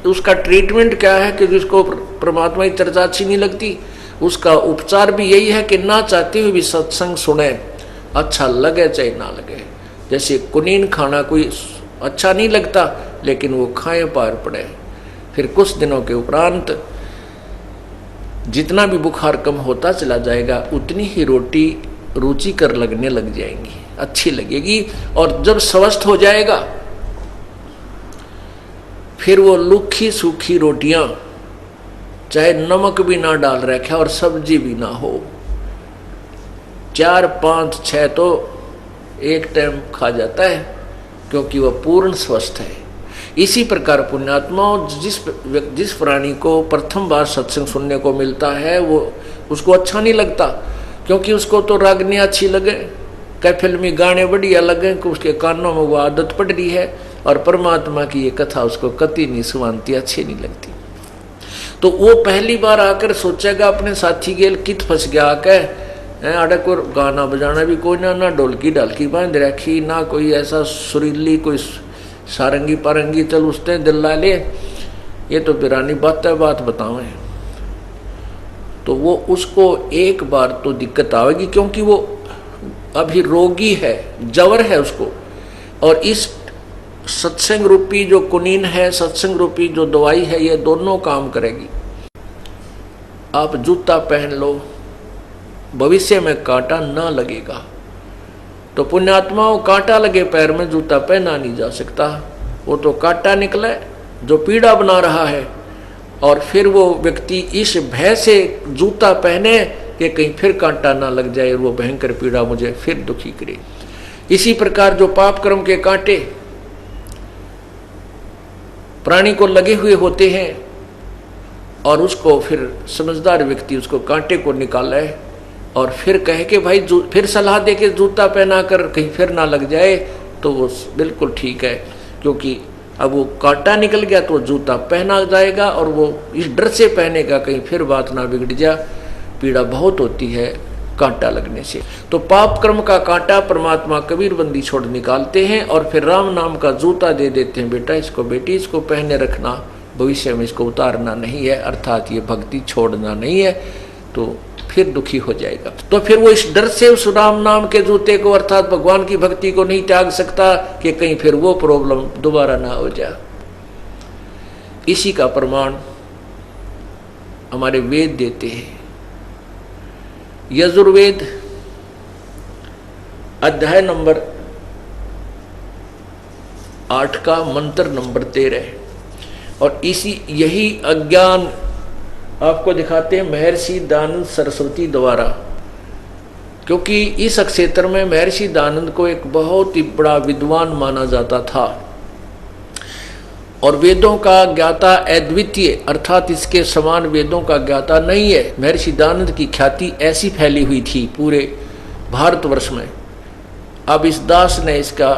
उसका ट्रीटमेंट क्या है कि जिसको परमात्मा की चर्चा अच्छी नहीं लगती, उसका उपचार भी यही है कि ना चाहते हुए भी सत्संग सुने, अच्छा लगे चाहे ना लगे। जैसे कुनीन खाना कोई अच्छा नहीं लगता, लेकिन वो खाए पार पड़े, फिर कुछ दिनों के उपरांत जितना भी बुखार कम होता चला जाएगा, उतनी ही रोटी रुचिकर लगने लग जाएंगी, अच्छी लगेगी। और जब स्वस्थ हो जाएगा, फिर वो लुखी सूखी रोटियां, चाहे नमक भी ना डाल रखा और सब्जी भी ना हो, 4, 5, 6 तो एक टाइम खा जाता है, क्योंकि वह पूर्ण स्वस्थ है। इसी प्रकार पुण्यात्माओं, जिस प्राणी को प्रथम बार सत्संग सुनने को मिलता है, वो उसको अच्छा नहीं लगता, क्योंकि उसको तो रागनी अच्छी लगे, कई फिल्मी गाने बढ़िया लगे, कि उसके कानों में वो आदत पड़ रही है, और परमात्मा की ये कथा उसको कति नहीं सुनाती, अच्छी नहीं लगती। तो वो पहली बार आकर सोचेगा अपने साथी गेल कित फंस गया आकर, आड़े को गाना बजाना भी कोई ना ढोलकी ढालकी बांध रखी, ना कोई ऐसा सुरीली कोई सारंगी पारंगी चल उसने दिल ला ले, ये तो बिरानी बात बतावे। तो वो उसको एक बार तो दिक्कत आएगी, क्योंकि वो अभी रोगी है, जवर है उसको, और इस सत्संग रूपी जो कुनीन है, सत्संग रूपी जो दवाई है, ये दोनों काम करेगी। आप जूता पहन लो, भविष्य में कांटा ना लगेगा। तो पुण्यात्माओं, कांटा लगे पैर में जूता पहना नहीं जा सकता, वो तो कांटा निकले जो पीड़ा बना रहा है, और फिर वो व्यक्ति इस भय से जूता पहने कि कहीं फिर कांटा ना लग जाए, वो भयंकर पीड़ा मुझे फिर दुखी करे। इसी प्रकार जो पाप कर्म के कांटे प्राणी को लगे हुए होते हैं, और उसको फिर समझदार व्यक्ति उसको कांटे को निकाले और फिर कहे कि भाई फिर सलाह दे के जूता पहना कर कहीं फिर ना लग जाए, तो वो बिल्कुल ठीक है, क्योंकि अब वो कांटा निकल गया तो जूता पहना जाएगा, और वो इस डर से पहनेगा कहीं फिर बात ना बिगड़ जा। पीड़ा बहुत होती है कांटा लगने से। तो पाप कर्म का कांटा परमात्मा कबीर बंदी छोड़ निकालते हैं, और फिर राम नाम का जूता दे देते हैं, बेटा इसको, बेटी इसको पहने रखना, भविष्य में इसको उतारना नहीं है, अर्थात ये भक्ति छोड़ना नहीं है, तो फिर दुखी हो जाएगा। तो फिर वो इस डर से उस राम नाम के जूते को, अर्थात भगवान की भक्ति को नहीं त्याग सकता कि कहीं फिर वो प्रॉब्लम दोबारा ना हो जाए। इसी का प्रमाण हमारे वेद देते हैं। यजुर्वेद अध्याय नंबर 8 का मंत्र नंबर 13, और यही अज्ञान आपको दिखाते हैं महर्षि दयानंद सरस्वती द्वारा क्योंकि इस क्षेत्र में महर्षि दयानंद को एक बहुत ही बड़ा विद्वान माना जाता था और वेदों का ज्ञाता अद्वितीय, अर्थात इसके समान वेदों का ज्ञाता नहीं है। महर्षि दयानंद की ख्याति ऐसी फैली हुई थी पूरे भारतवर्ष में। अब इस दास ने इसका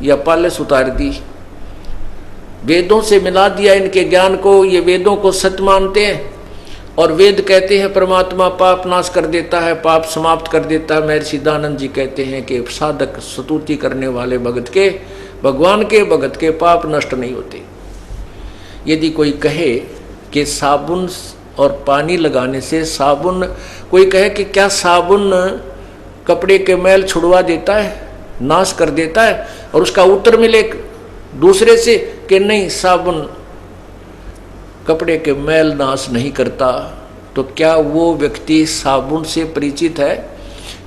यह पालस उतार दी, वेदों से मिला दिया इनके ज्ञान को। ये वेदों को सत्य मानते हैं और वेद कहते हैं परमात्मा पाप नाश कर देता है, पाप समाप्त कर देता है। महर्षि दयानंद जी कहते हैं कि साधक स्तुति करने वाले भगत के, भगवान के भगत के पाप नष्ट नहीं होते। यदि कोई कहे कि साबुन और पानी लगाने से साबुन, कोई कहे कि क्या साबुन कपड़े के मैल छुड़वा देता है, नाश कर देता है, और उसका उत्तर मिले दूसरे से कि नहीं साबुन कपड़े के मैल नाश नहीं करता, तो क्या वो व्यक्ति साबुन से परिचित है?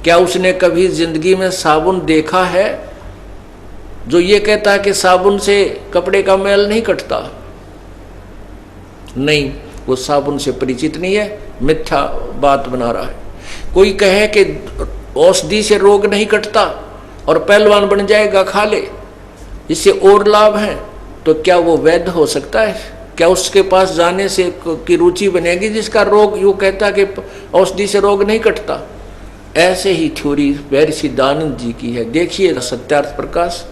क्या उसने कभी जिंदगी में साबुन देखा है जो ये कहता है कि साबुन से कपड़े का मैल नहीं कटता? नहीं, वो साबुन से परिचित नहीं है, मिथ्या बात बना रहा है। कोई कहे कि औषधि से रोग नहीं कटता और पहलवान बन जाएगा, खा ले, इससे और लाभ है, तो क्या वो वैध हो सकता है? क्या उसके पास जाने से की रुचि बनेगी जिसका रोग यूँ कहता कि औषधि से रोग नहीं कटता? ऐसे ही थ्योरी महर्षि दयानंद जी की है। देखिए सत्यार्थ प्रकाश,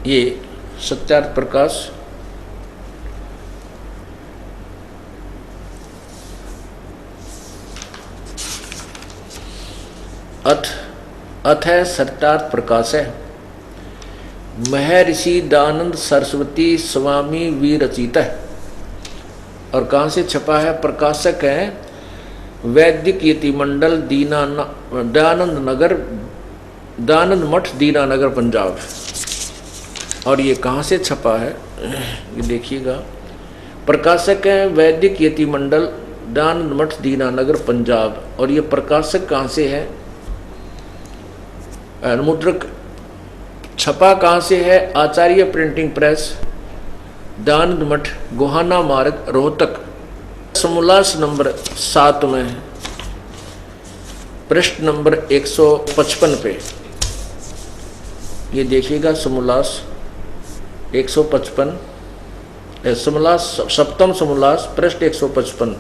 ये सत्यार्थ प्रकाश अथ है सत्यार्थ प्रकाश है। महर्षि दयानंद सरस्वती स्वामी विरचित है। और कहाँ से छपा है? प्रकाशक है वैदिक यति मंडल दयानंद नगर, दयानंद मठ दीनानगर पंजाब। और ये कहाँ से छपा है ये देखिएगा, प्रकाशक है वैदिक यति मंडल दयानंद मठ दीनानगर पंजाब। और ये प्रकाशक कहाँ से है? मुद्रक छपा कहाँ से है? आचार्य प्रिंटिंग प्रेस, दयानंद मठ, गोहाना मार्ग, रोहतक। समोल्लास नंबर 7 में पृष्ठ नंबर 155 पे ये देखिएगा। समोल्लास 155, समोल्लास सप्तम समोल्लास पृष्ठ 155।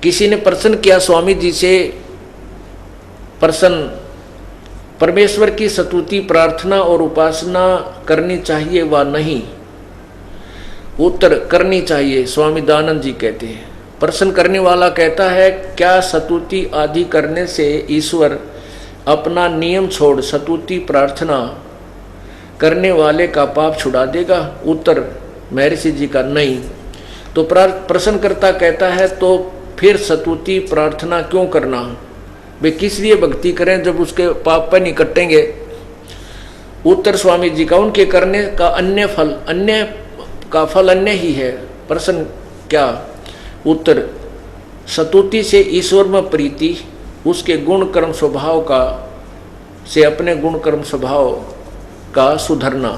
किसी ने प्रश्न किया स्वामी जी से, प्रश्न, परमेश्वर की स्तुति प्रार्थना और उपासना करनी चाहिए व नहीं? उत्तर, करनी चाहिए। स्वामी दयानंद जी कहते हैं। प्रश्न करने वाला कहता है क्या स्तुति आदि करने से ईश्वर अपना नियम छोड़ स्तुति प्रार्थना करने वाले का पाप छुड़ा देगा? उत्तर महर्षि जी का नहीं। तो प्रश्नकर्ता कहता है तो फिर स्तुति प्रार्थना क्यों करना? वे किस लिए भक्ति करें जब उसके पाप पर नहीं कटेंगे? उत्तर स्वामी जी का, उनके करने का अन्य फल, अन्य का फल अन्य ही है। प्रश्न क्या? उत्तर, स्तुति से ईश्वर में प्रीति, उसके गुण कर्म स्वभाव का से अपने गुण कर्म स्वभाव का सुधरना,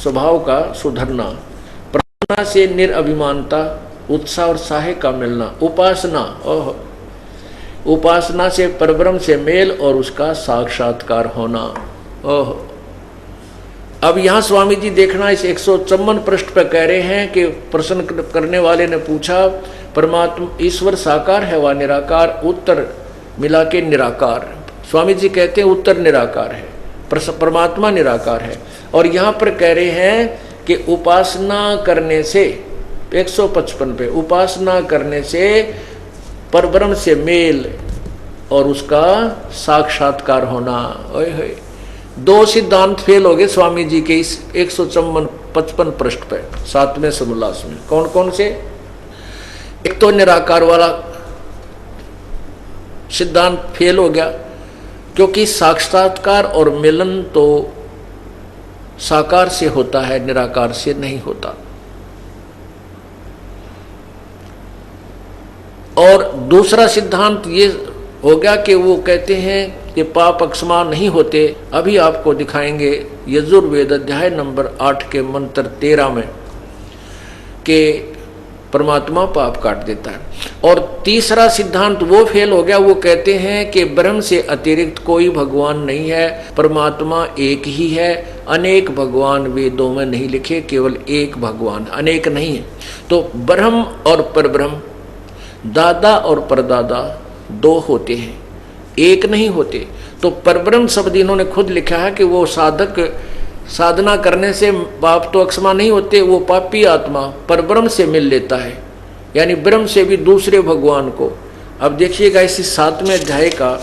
स्वभाव का सुधरना। प्रार्थना से निरअभिमानता, उत्साह और साहे का मिलना। उपासना, उपासना से परब्रह्म से मेल और उसका साक्षात्कार होना। अब यहाँ स्वामी जी देखना, इस 154 पृष्ठ पर कह रहे हैं कि प्रश्न करने वाले ने पूछा परमात्मा ईश्वर साकार है व निराकार? उत्तर मिला के निराकार। स्वामी जी कहते हैं उत्तर निराकार है, परमात्मा निराकार है। और यहाँ पर कह रहे हैं कि उपासना करने से, 155 पे, उपासना करने से परब्रह्म से मेल और उसका साक्षात्कार होना। ओए होए, 2 सिद्धांत फेल हो गए स्वामी जी के इस 155 पृष्ठ पे 7वें समोल्लास में। कौन कौन से? एक तो निराकार वाला सिद्धांत फेल हो गया, क्योंकि साक्षात्कार और मिलन तो साकार से होता है, निराकार से नहीं होता। और दूसरा सिद्धांत ये हो गया कि वो कहते हैं कि पाप अक्षमा नहीं होते। अभी आपको दिखाएंगे यजुर्वेद अध्याय नंबर 8 के मंत्र 13 में कि परमात्मा पाप काट देता है। और तीसरा सिद्धांत वो फेल हो गया, वो कहते हैं कि ब्रह्म से अतिरिक्त कोई भगवान नहीं है, परमात्मा एक ही है, अनेक भगवान वेदों में नहीं लिखे, केवल एक भगवान, अनेक नहीं है। तो ब्रह्म और परब्रह्म, दादा और परदादा दो होते हैं, एक नहीं होते। तो परब्रह्म शब्द इन्होंने खुद लिखा है कि वो साधक साधना करने से पाप तो अक्षमा नहीं होते, वो पापी आत्मा परब्रह्म से मिल लेता है, यानी ब्रह्म से भी दूसरे भगवान को। अब देखिएगा इसी 7वें अध्याय का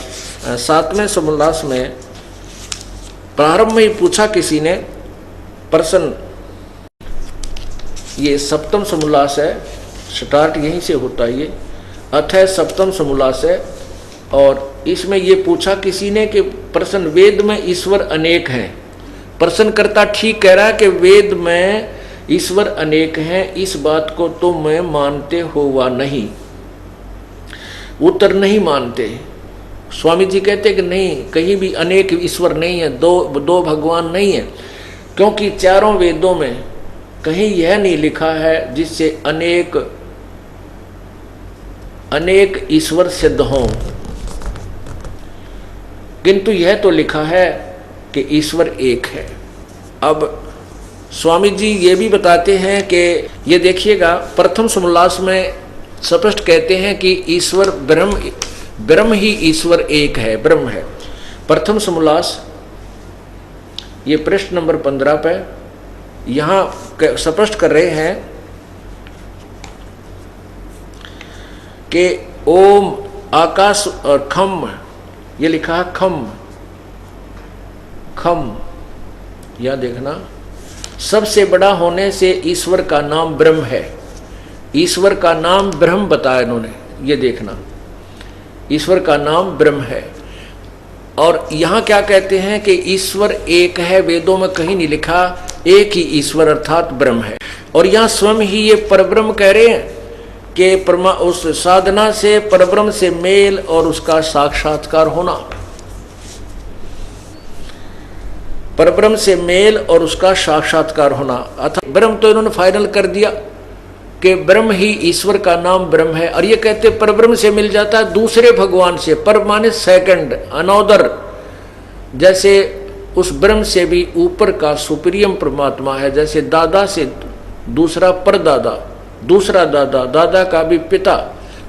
7वें समोल्लास में प्रारंभ में ही पूछा किसी ने प्रश्न, ये 7वां समोल्लास है, स्टार्ट यहीं से होता है, ये अथय 7वां समोल्लास है। और इसमें ये पूछा किसी ने कि प्रश्न, वेद में ईश्वर अनेक हैं। प्रश्नकर्ता ठीक कह रहा है कि वेद में ईश्वर अनेक हैं, इस बात को तुम मानते हो वा नहीं? उत्तर, नहीं मानते। स्वामी जी कहते कि नहीं, कहीं भी अनेक ईश्वर नहीं है, दो भगवान नहीं है, क्योंकि चारों वेदों में कहीं यह नहीं लिखा है जिससे अनेक ईश्वर सिद्ध हों, किंतु यह तो लिखा है कि ईश्वर एक है। अब स्वामी जी ये भी बताते हैं कि ये देखिएगा प्रथम समोल्लास में स्पष्ट कहते हैं कि ईश्वर ब्रह्म ही ईश्वर एक है, ब्रह्म है। प्रथम समोल्लास ये पृष्ठ नंबर 15 पे यहाँ स्पष्ट कर रहे हैं कि ओम आकाश और खम, ये लिखा है खम, यह देखना, सबसे बड़ा होने से ईश्वर का नाम ब्रह्म है। ईश्वर का नाम ब्रह्म बताया इन्होंने, ये देखना, ईश्वर का नाम ब्रह्म है। और यहाँ क्या कहते हैं कि ईश्वर एक है, वेदों में कहीं नहीं लिखा, एक ही ईश्वर अर्थात ब्रह्म है। और यहाँ स्वयं ही ये परब्रह्म कह रहे हैं कि उस साधना से परब्रह्म से मेल और उसका साक्षात्कार होना, परब्रह्म से मेल और उसका साक्षात्कार होना। अर्थात ब्रह्म तो इन्होंने फाइनल कर दिया कि ब्रह्म ही ईश्वर का नाम ब्रह्म है। और ये कहते परब्रह्म से मिल जाता है दूसरे भगवान से, पर माने सेकंड, अनोदर, जैसे उस ब्रह्म से भी ऊपर का सुप्रीम परमात्मा है, जैसे दादा से दूसरा परदादा, दूसरा दादा, दादा का भी पिता।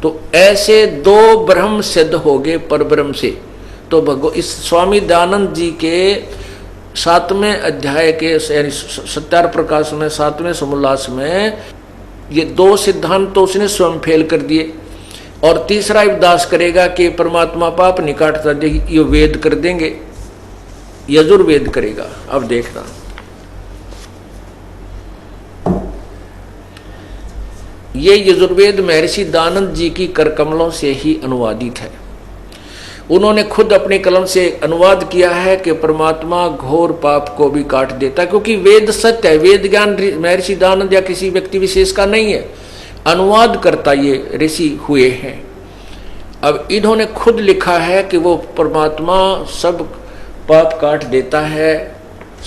तो ऐसे दो ब्रह्म सिद्ध हो गए परब्रह्म से। तो इस स्वामी दयानंद जी के 7वें अध्याय के सत्यार प्रकाश में 7वें समोल्लास में ये दो सिद्धांत तो उसने स्वयं फेल कर दिए। और तीसरा उपदेश करेगा कि परमात्मा पाप नहीं काटता, ये वेद कर देंगे, यजुर्वेद करेगा। अब देखना, ये यजुर्वेद महर्षि दयानंद जी की करकमलों से ही अनुवादित है। उन्होंने खुद अपने कलम से अनुवाद किया है कि परमात्मा घोर पाप को भी काट देता, क्योंकि वेद सत्य है, वेद ज्ञान महर्षि दयानंद या किसी व्यक्ति विशेष का नहीं है, अनुवाद करता ये ऋषि हुए हैं। अब इन्होंने खुद लिखा है कि वो परमात्मा सब पाप काट देता है,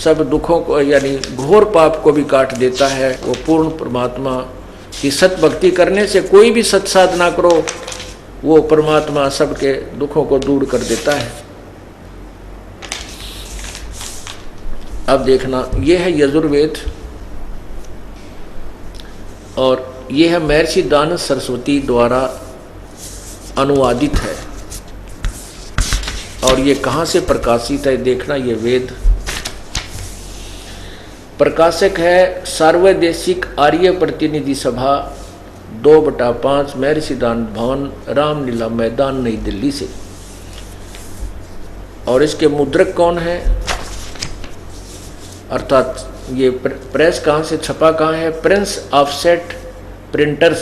सब दुखों को, यानी घोर पाप को भी काट देता है। वो पूर्ण परमात्मा की सत भक्ति करने से, कोई भी सत साधना करो, वो परमात्मा सबके दुखों को दूर कर देता है। अब देखना, ये है यजुर्वेद और ये है महर्षि दयानंद सरस्वती द्वारा अनुवादित है। और ये कहाँ से प्रकाशित है देखना, ये वेद। प्रकाशक है सार्वदेशिक आर्य प्रतिनिधि सभा 2/5 महर्षि दयानंद भवन, रामलीला मैदान, नई दिल्ली से। और इसके मुद्रक कौन है, अर्थात ये प्रेस कहाँ से छपा कहाँ है? Prince offset printers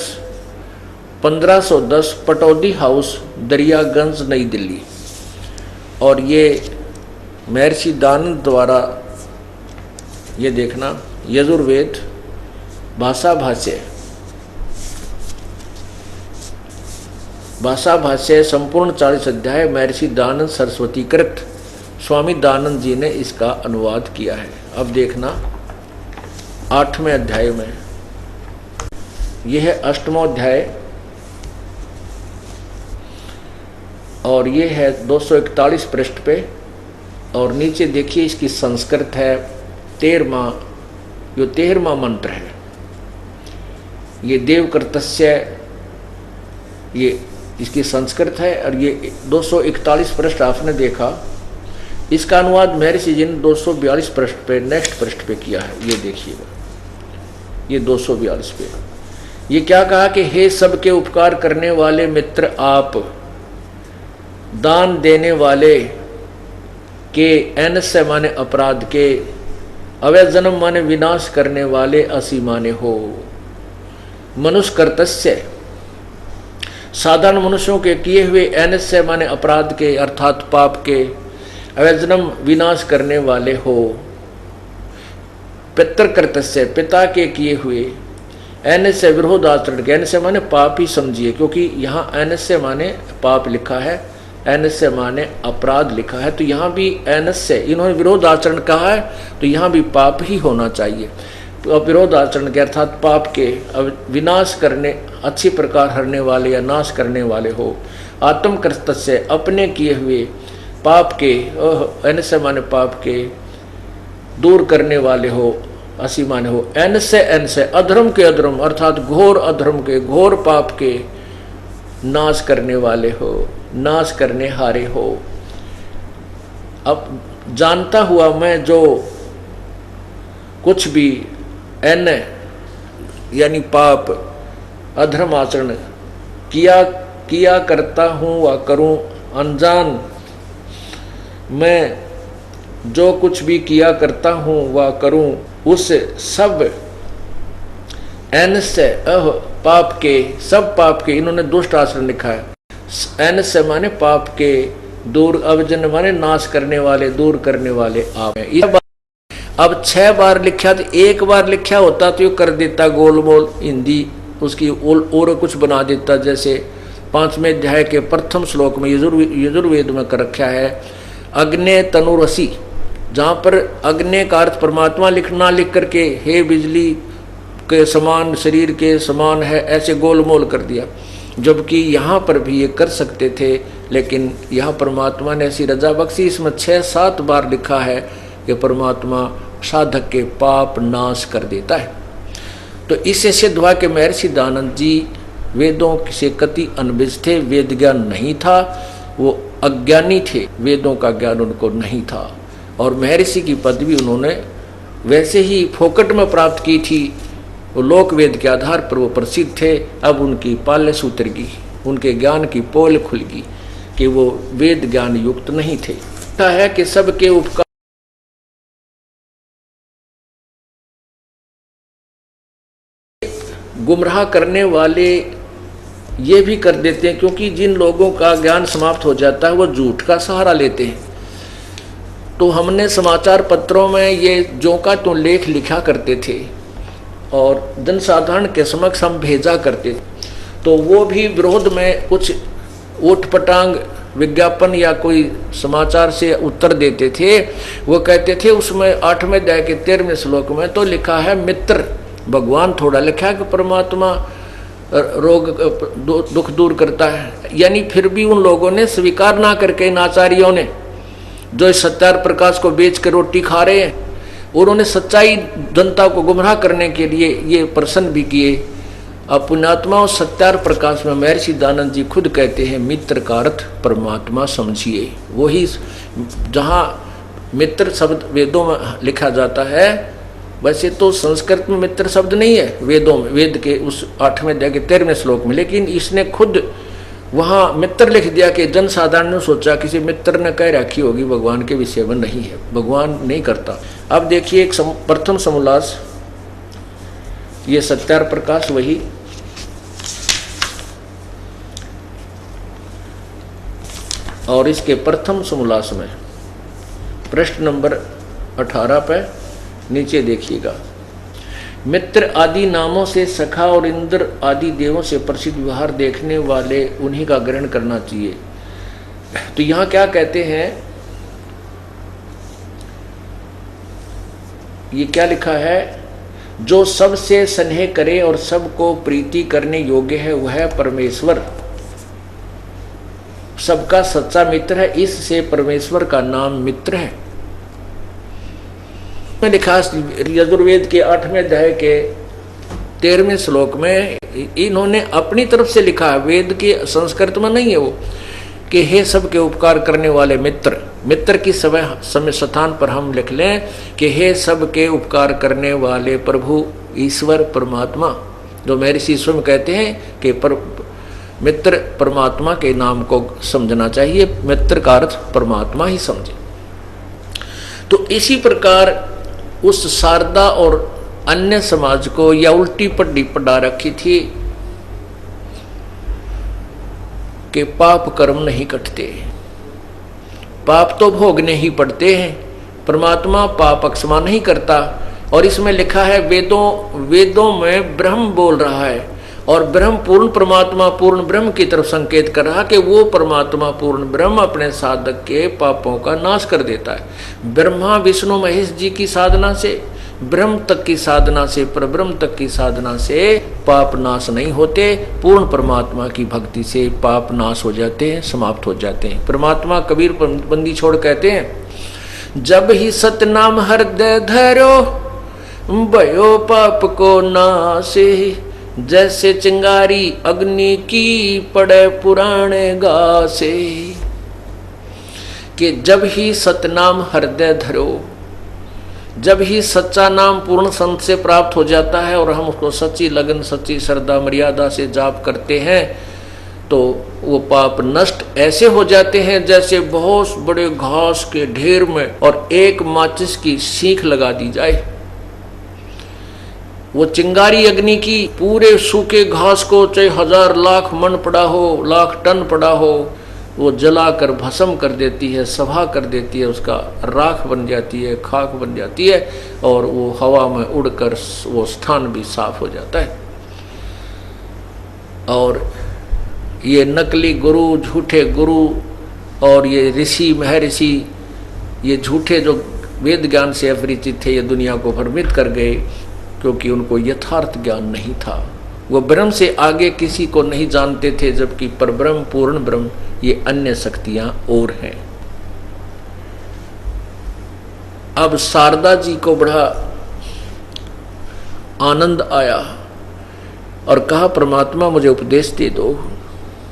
1510 Pataudi house, Daryaganj, नई दिल्ली। और ये महर्षि दयानंद द्वारा, ये देखना, यजुर्वेद भाषा भाष्य संपूर्ण 40 अध्याय महर्षि दयानंद सरस्वती कृत, स्वामी दयानंद जी ने इसका अनुवाद किया है। अब देखना 8वें अध्याय में यह है 8वां अध्याय और ये है 241 पृष्ठ पे। और नीचे देखिए इसकी संस्कृत है 13वां, जो 13वां मंत्र है ये देवकृतस्य, ये इसकी संस्कृत है। और ये 241 पृष्ठ आपने देखा, इसका अनुवाद महर्षि जी ने 242 पृष्ठ पे, नेक्स्ट पृष्ठ पे किया है। ये देखिएगा, ये 242 पे ये क्या कहा कि हे सबके उपकार करने वाले मित्र आप, दान देने वाले के, एनस्य माने अपराध के, अवैध जन्म माने विनाश करने वाले, असी माने हो, मनुष्य कर्तस्य साधारण मनुष्यों के किए हुए, एनस्य माने अपराध के अर्थात पाप के, अवैध जन्म विनाश करने वाले हो, पितृकृतस्य पिता के किए हुए, एनस्य विरोध आचरण के, एनस्य माने पाप ही समझिए क्योंकि यहाँ एनस्य माने पाप लिखा है, एनस्य माने अपराध लिखा है, तो यहाँ भी एनस्य, इन्होंने विरोध आचरण कहा है तो यहाँ भी पाप ही होना चाहिए। तो विरोध आचरण के अर्थात पाप के, विनाश करने, अच्छी प्रकार हरने वाले या नाश करने वाले हो, आत्मकृतस्य अपने किए हुए पाप के, एनस्य माने पाप के दूर करने वाले हो, असी माने हो, एनस्य एनस्य अधर्म के, अधर्म अर्थात घोर अधर्म के, घोर पाप के नाश करने वाले हो, नाश करने हारे हो। अब जानता हुआ मैं जो कुछ भी एन यानी पाप अधर्म आचरण किया करता हूँ व करूँ, अनजान मैं जो कुछ भी किया करता हूँ व करूँ, उस सब एन से पाप के, सब पाप के, इन्होंने दुष्ट आचरण लिखा है, एन से माने पाप के दूर, अवजन माने नाश करने वाले, दूर करने वाले आप हैं। अब 6 बार लिखा तो 1 बार लिखा होता तो ये कर देता गोल मोल हिंदी उसकी और कुछ बना देता। जैसे 5वें अध्याय के प्रथम श्लोक में यजुर्वेद में कर रखा है अग्ने तनुरसी, जहाँ पर अग्नि का अर्थ परमात्मा लिखना लिख करके हे बिजली के समान, शरीर के समान है, ऐसे गोलमोल कर दिया। जबकि यहाँ पर भी ये कर सकते थे, लेकिन यहाँ परमात्मा ने ऐसी रजा बख्शी, इसमें 6-7 बार लिखा है कि परमात्मा साधक के पाप नाश कर देता है। तो इससे सिद्ध हुआ कि महर्षि दयानंद जी वेदों से कति अनभिज्ञ थे, वेद ज्ञान नहीं था, वो अज्ञानी थे, वेदों का ज्ञान उनको नहीं था। और महर्षि की पदवी उन्होंने वैसे ही फोकट में प्राप्त की थी, वो लोक वेद के आधार पर वो प्रसिद्ध थे। अब उनकी पाल्य सूत्र की, उनके ज्ञान की पोल खुल गई कि वो वेद ज्ञान युक्त नहीं थे। है कि सबके उपकार गुमराह करने वाले ये भी कर देते हैं, क्योंकि जिन लोगों का ज्ञान समाप्त हो जाता है वो झूठ का सहारा लेते हैं। तो हमने समाचार पत्रों में ये जो का तो लेख लिखा करते थे और जनसाधारण के समक्ष हम भेजा करते थे, तो वो भी विरोध में कुछ ऊटपटांग विज्ञापन या कोई समाचार से उत्तर देते थे। वो कहते थे उसमें 8वें अध्याय के 13वें श्लोक में तो लिखा है मित्र भगवान, थोड़ा लिखा है कि परमात्मा रोग दुख दूर करता है। यानी फिर भी उन लोगों ने स्वीकार ना करके, इन आचार्यों ने जो इस सत्यार प्रकाश को बेच कर रोटी खा रहे हैं, उन्होंने सच्चाई जनता को गुमराह करने के लिए ये प्रश्न भी किए। अब पुण्यात्मा और सत्यार प्रकाश में महर्षि दयानंद जी खुद कहते हैं मित्र का अर्थ परमात्मा समझिए। वही जहाँ मित्र शब्द वेदों में लिखा जाता है, वैसे तो संस्कृत में मित्र शब्द नहीं है वेदों में, वेद के उस 8वें अध्याय के 13वें श्लोक में, लेकिन इसने खुद वहाँ मित्र लिख दिया कि जनसाधारण ने सोचा किसी मित्र ने कह रखी होगी, भगवान के विषय में नहीं है, भगवान नहीं करता। अब देखिए एक प्रथम समोल्लास, ये सत्यार प्रकाश वही, और इसके प्रथम समोल्लास में पृष्ठ नंबर 18 पे नीचे देखिएगा, मित्र आदि नामों से सखा और इंद्र आदि देवों से प्रसिद्ध व्यवहार देखने वाले उन्हीं का ग्रहण करना चाहिए। तो यहाँ क्या कहते हैं, ये क्या लिखा है, जो सबसे स्नेह करे और सबको प्रीति करने योग्य है वह है परमेश्वर, सबका सच्चा मित्र है, इससे परमेश्वर का नाम मित्र है। में लिखा यजुर्वेद के 8वें अध्याय के 13वें श्लोक में इन्होंने अपनी तरफ से लिखा है, वेद के संस्कृत में नहीं है वो, कि हे सबके उपकार करने वाले मित्र। मित्र की समय स्थान पर हम लिख लें कि हे सबके उपकार करने वाले प्रभु ईश्वर परमात्मा, जो महर्षि स्वयं कहते हैं कि मित्र परमात्मा के नाम को समझना चाहिए, मित्र का अर्थ परमात्मा ही समझे। तो इसी प्रकार उस शारदा और अन्य समाज को यह उल्टी पट्टी पढ़ा रखी थी कि पाप कर्म नहीं कटते, पाप तो भोगने ही पड़ते हैं, परमात्मा पाप क्षमा नहीं करता। और इसमें लिखा है वेदों में ब्रह्म बोल रहा है और ब्रह्म पूर्ण परमात्मा पूर्ण ब्रह्म की तरफ संकेत कर रहा कि वो परमात्मा पूर्ण ब्रह्म अपने साधक के पापों का नाश कर देता है। ब्रह्मा विष्णु महेश जी की साधना से, ब्रह्म तक की साधना से, परब्रह्म तक की साधना से पाप नाश नहीं होते, पूर्ण परमात्मा की भक्ति से पाप नाश हो जाते हैं, समाप्त हो जाते हैं। परमात्मा कबीर बंदी छोड़ कहते हैं, जब ही सतनाम हृदय धरो भयो पाप को नासे, जैसे चिंगारी अग्नि की पड़े पुराने गासे। कि जब ही सतनाम हृदय धरो, जब ही सच्चा नाम पूर्ण संत से प्राप्त हो जाता है और हम उसको सच्ची लगन सच्ची श्रद्धा मर्यादा से जाप करते हैं, तो वो पाप नष्ट ऐसे हो जाते हैं जैसे बहुत बड़े घास के ढेर में और एक माचिस की सीख लगा दी जाए। वो चिंगारी अग्नि की पूरे सूखे घास को चाहे 1000 लाख मन पड़ा हो, लाख टन पड़ा हो, वो जलाकर भस्म कर देती है, सभा कर देती है, उसका राख बन जाती है, खाक बन जाती है और वो हवा में उड़कर वो स्थान भी साफ हो जाता है। और ये नकली गुरु, झूठे गुरु और ये ऋषि महर्षि, ये झूठे जो वेद ज्ञान से अपरिचित थे, ये दुनिया को भ्रमित कर गए क्योंकि उनको यथार्थ ज्ञान नहीं था। वो ब्रह्म से आगे किसी को नहीं जानते थे, जबकि परब्रह्म पूर्ण ब्रह्म ये अन्य शक्तियां और हैं। अब शारदा जी को बड़ा आनंद आया और कहा, परमात्मा मुझे उपदेश दे दो।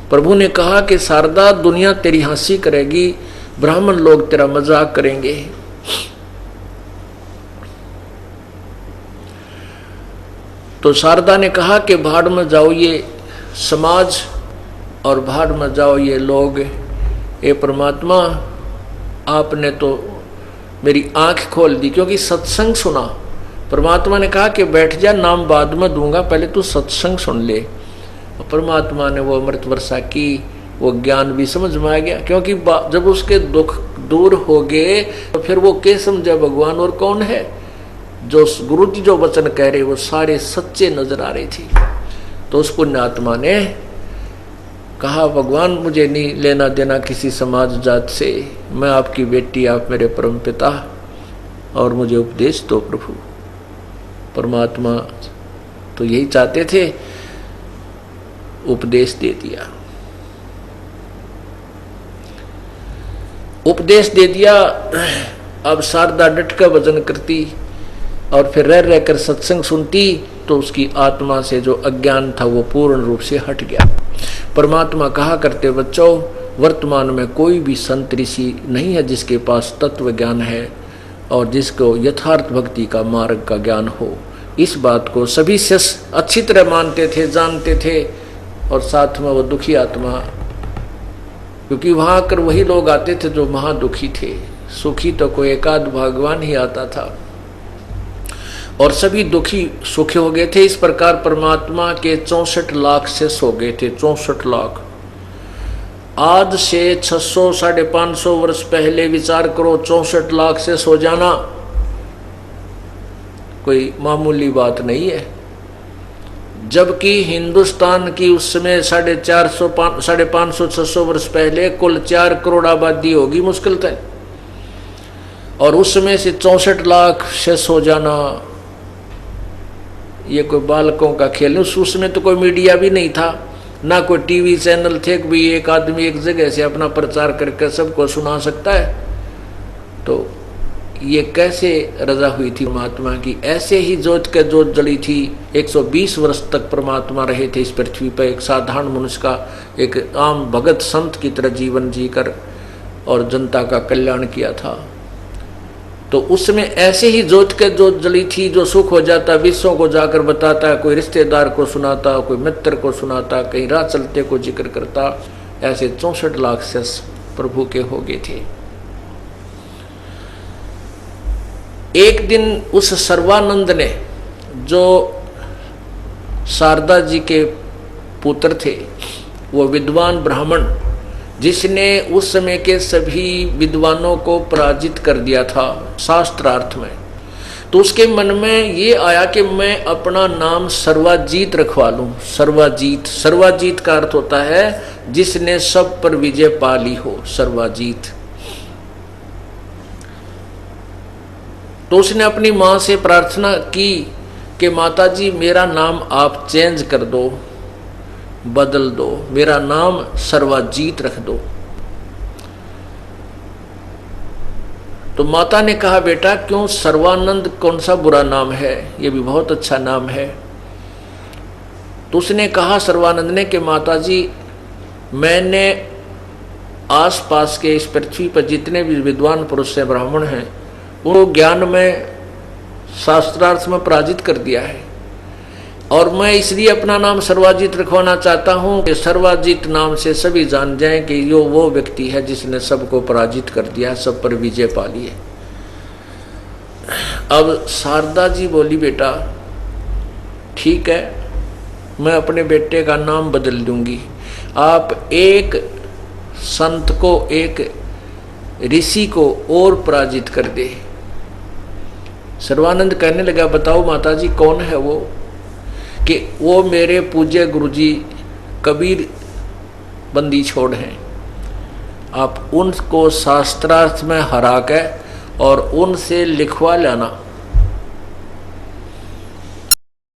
प्रभु ने कहा कि शारदा, दुनिया तेरी हंसी करेगी, ब्राह्मण लोग तेरा मजाक करेंगे। तो शारदा ने कहा कि भाड़ में जाओ ये समाज और भाड़ में जाओ ये लोग। ये परमात्मा, आपने तो मेरी आंख खोल दी, क्योंकि सत्संग सुना। परमात्मा ने कहा कि बैठ जा, नाम बाद में दूंगा, पहले तू सत्संग सुन ले। और परमात्मा ने वो अमृत वर्षा की, वो ज्ञान भी समझ में आ गया, क्योंकि जब उसके दुख दूर हो गए तो फिर वो के समझा भगवान और कौन है। जो गुरु जी जो वचन कह रहे वो सारे सच्चे नजर आ रही थी। तो उस पुण्यात्मा ने कहा, भगवान मुझे नहीं लेना देना किसी समाज जात से, मैं आपकी बेटी, आप मेरे परम पिता, और मुझे उपदेश दो प्रभु। परमात्मा तो यही चाहते थे, उपदेश दे दिया। उपदेश दे दिया। अब शारदा डट का भजन करती और फिर रह रहकर सत्संग सुनती तो उसकी आत्मा से जो अज्ञान था वो पूर्ण रूप से हट गया। परमात्मा कहा करते, बच्चों, वर्तमान में कोई भी संत ऋषि नहीं है जिसके पास तत्व ज्ञान है और जिसको यथार्थ भक्ति का मार्ग का ज्ञान हो। इस बात को सभी शिष्य अच्छी तरह मानते थे, जानते थे। और साथ में वो दुखी आत्मा, क्योंकि वहां आकर वही लोग आते थे जो महादुखी थे, सुखी तो कोई एकाध भगवान ही आता था, और सभी दुखी सुखी हो गए थे। इस प्रकार परमात्मा के 64 लाख शिष्य हो गए थे। 64 लाख। आज से 600-550 वर्ष पहले विचार करो, 64 लाख शिष्य हो जाना कोई मामूली बात नहीं है। जबकि हिंदुस्तान की उस समय 550-600 वर्ष पहले कुल 4 करोड़ आबादी होगी मुश्किल तक, और उस समय से 64 लाख शेष हो जाना ये कोई बालकों का खेल। उसमें तो कोई मीडिया भी नहीं था, ना कोई टीवी चैनल थे कि भाई एक आदमी एक जगह से अपना प्रचार करके सबको सुना सकता है। तो ये कैसे रजा हुई थी परमात्मा की? ऐसे ही जोत के जोत जली थी। 120 वर्ष तक परमात्मा रहे थे इस पृथ्वी पर, एक साधारण मनुष्य का, एक आम भगत संत की तरह जीवन जीकर और जनता का कल्याण किया था। तो उसमें ऐसे ही जोत के जोत जली थी। जो सुख हो जाता विश्वों को जाकर बताता, कोई रिश्तेदार को सुनाता, कोई मित्र को सुनाता, कहीं राह चलते को जिक्र करता। ऐसे 64 लाख से प्रभु के हो गए थे। एक दिन उस सर्वानंद ने, जो शारदा जी के पुत्र थे, वो विद्वान ब्राह्मण जिसने उस समय के सभी विद्वानों को पराजित कर दिया था शास्त्रार्थ में, तो उसके मन में ये आया कि मैं अपना नाम सर्वाजीत रखवा लूं। सर्वाजीत, सर्वाजीत का अर्थ होता है जिसने सब पर विजय पा ली हो, सर्वाजीत। तो उसने अपनी मां से प्रार्थना की कि माता जी मेरा नाम आप चेंज कर दो, बदल दो, मेरा नाम सर्वाजीत रख दो। तो माता ने कहा बेटा क्यों, सर्वानंद कौन सा बुरा नाम है, ये भी बहुत अच्छा नाम है। तो उसने कहा सर्वानंद ने कि माता जी मैंने आसपास के इस पृथ्वी पर जितने भी विद्वान पुरुष हैं, ब्राह्मण हैं, वो ज्ञान में शास्त्रार्थ में पराजित कर दिया है, और मैं इसलिए अपना नाम सर्वाजीत रखवाना चाहता हूं कि सर्वाजीत नाम से सभी जान जाएं कि यो वो व्यक्ति है जिसने सबको पराजित कर दिया, सब पर विजय पा ली है। अब शारदा जी बोली बेटा ठीक है, मैं अपने बेटे का नाम बदल दूंगी, आप एक संत को, एक ऋषि को और पराजित कर दे। सर्वानंद कहने लगा बताओ माता जी कौन है वो? कि वो मेरे पूज्य गुरुजी कबीर बंदी छोड़ हैं, आप उनको शास्त्रार्थ में हरा के और उनसे लिखवा लाना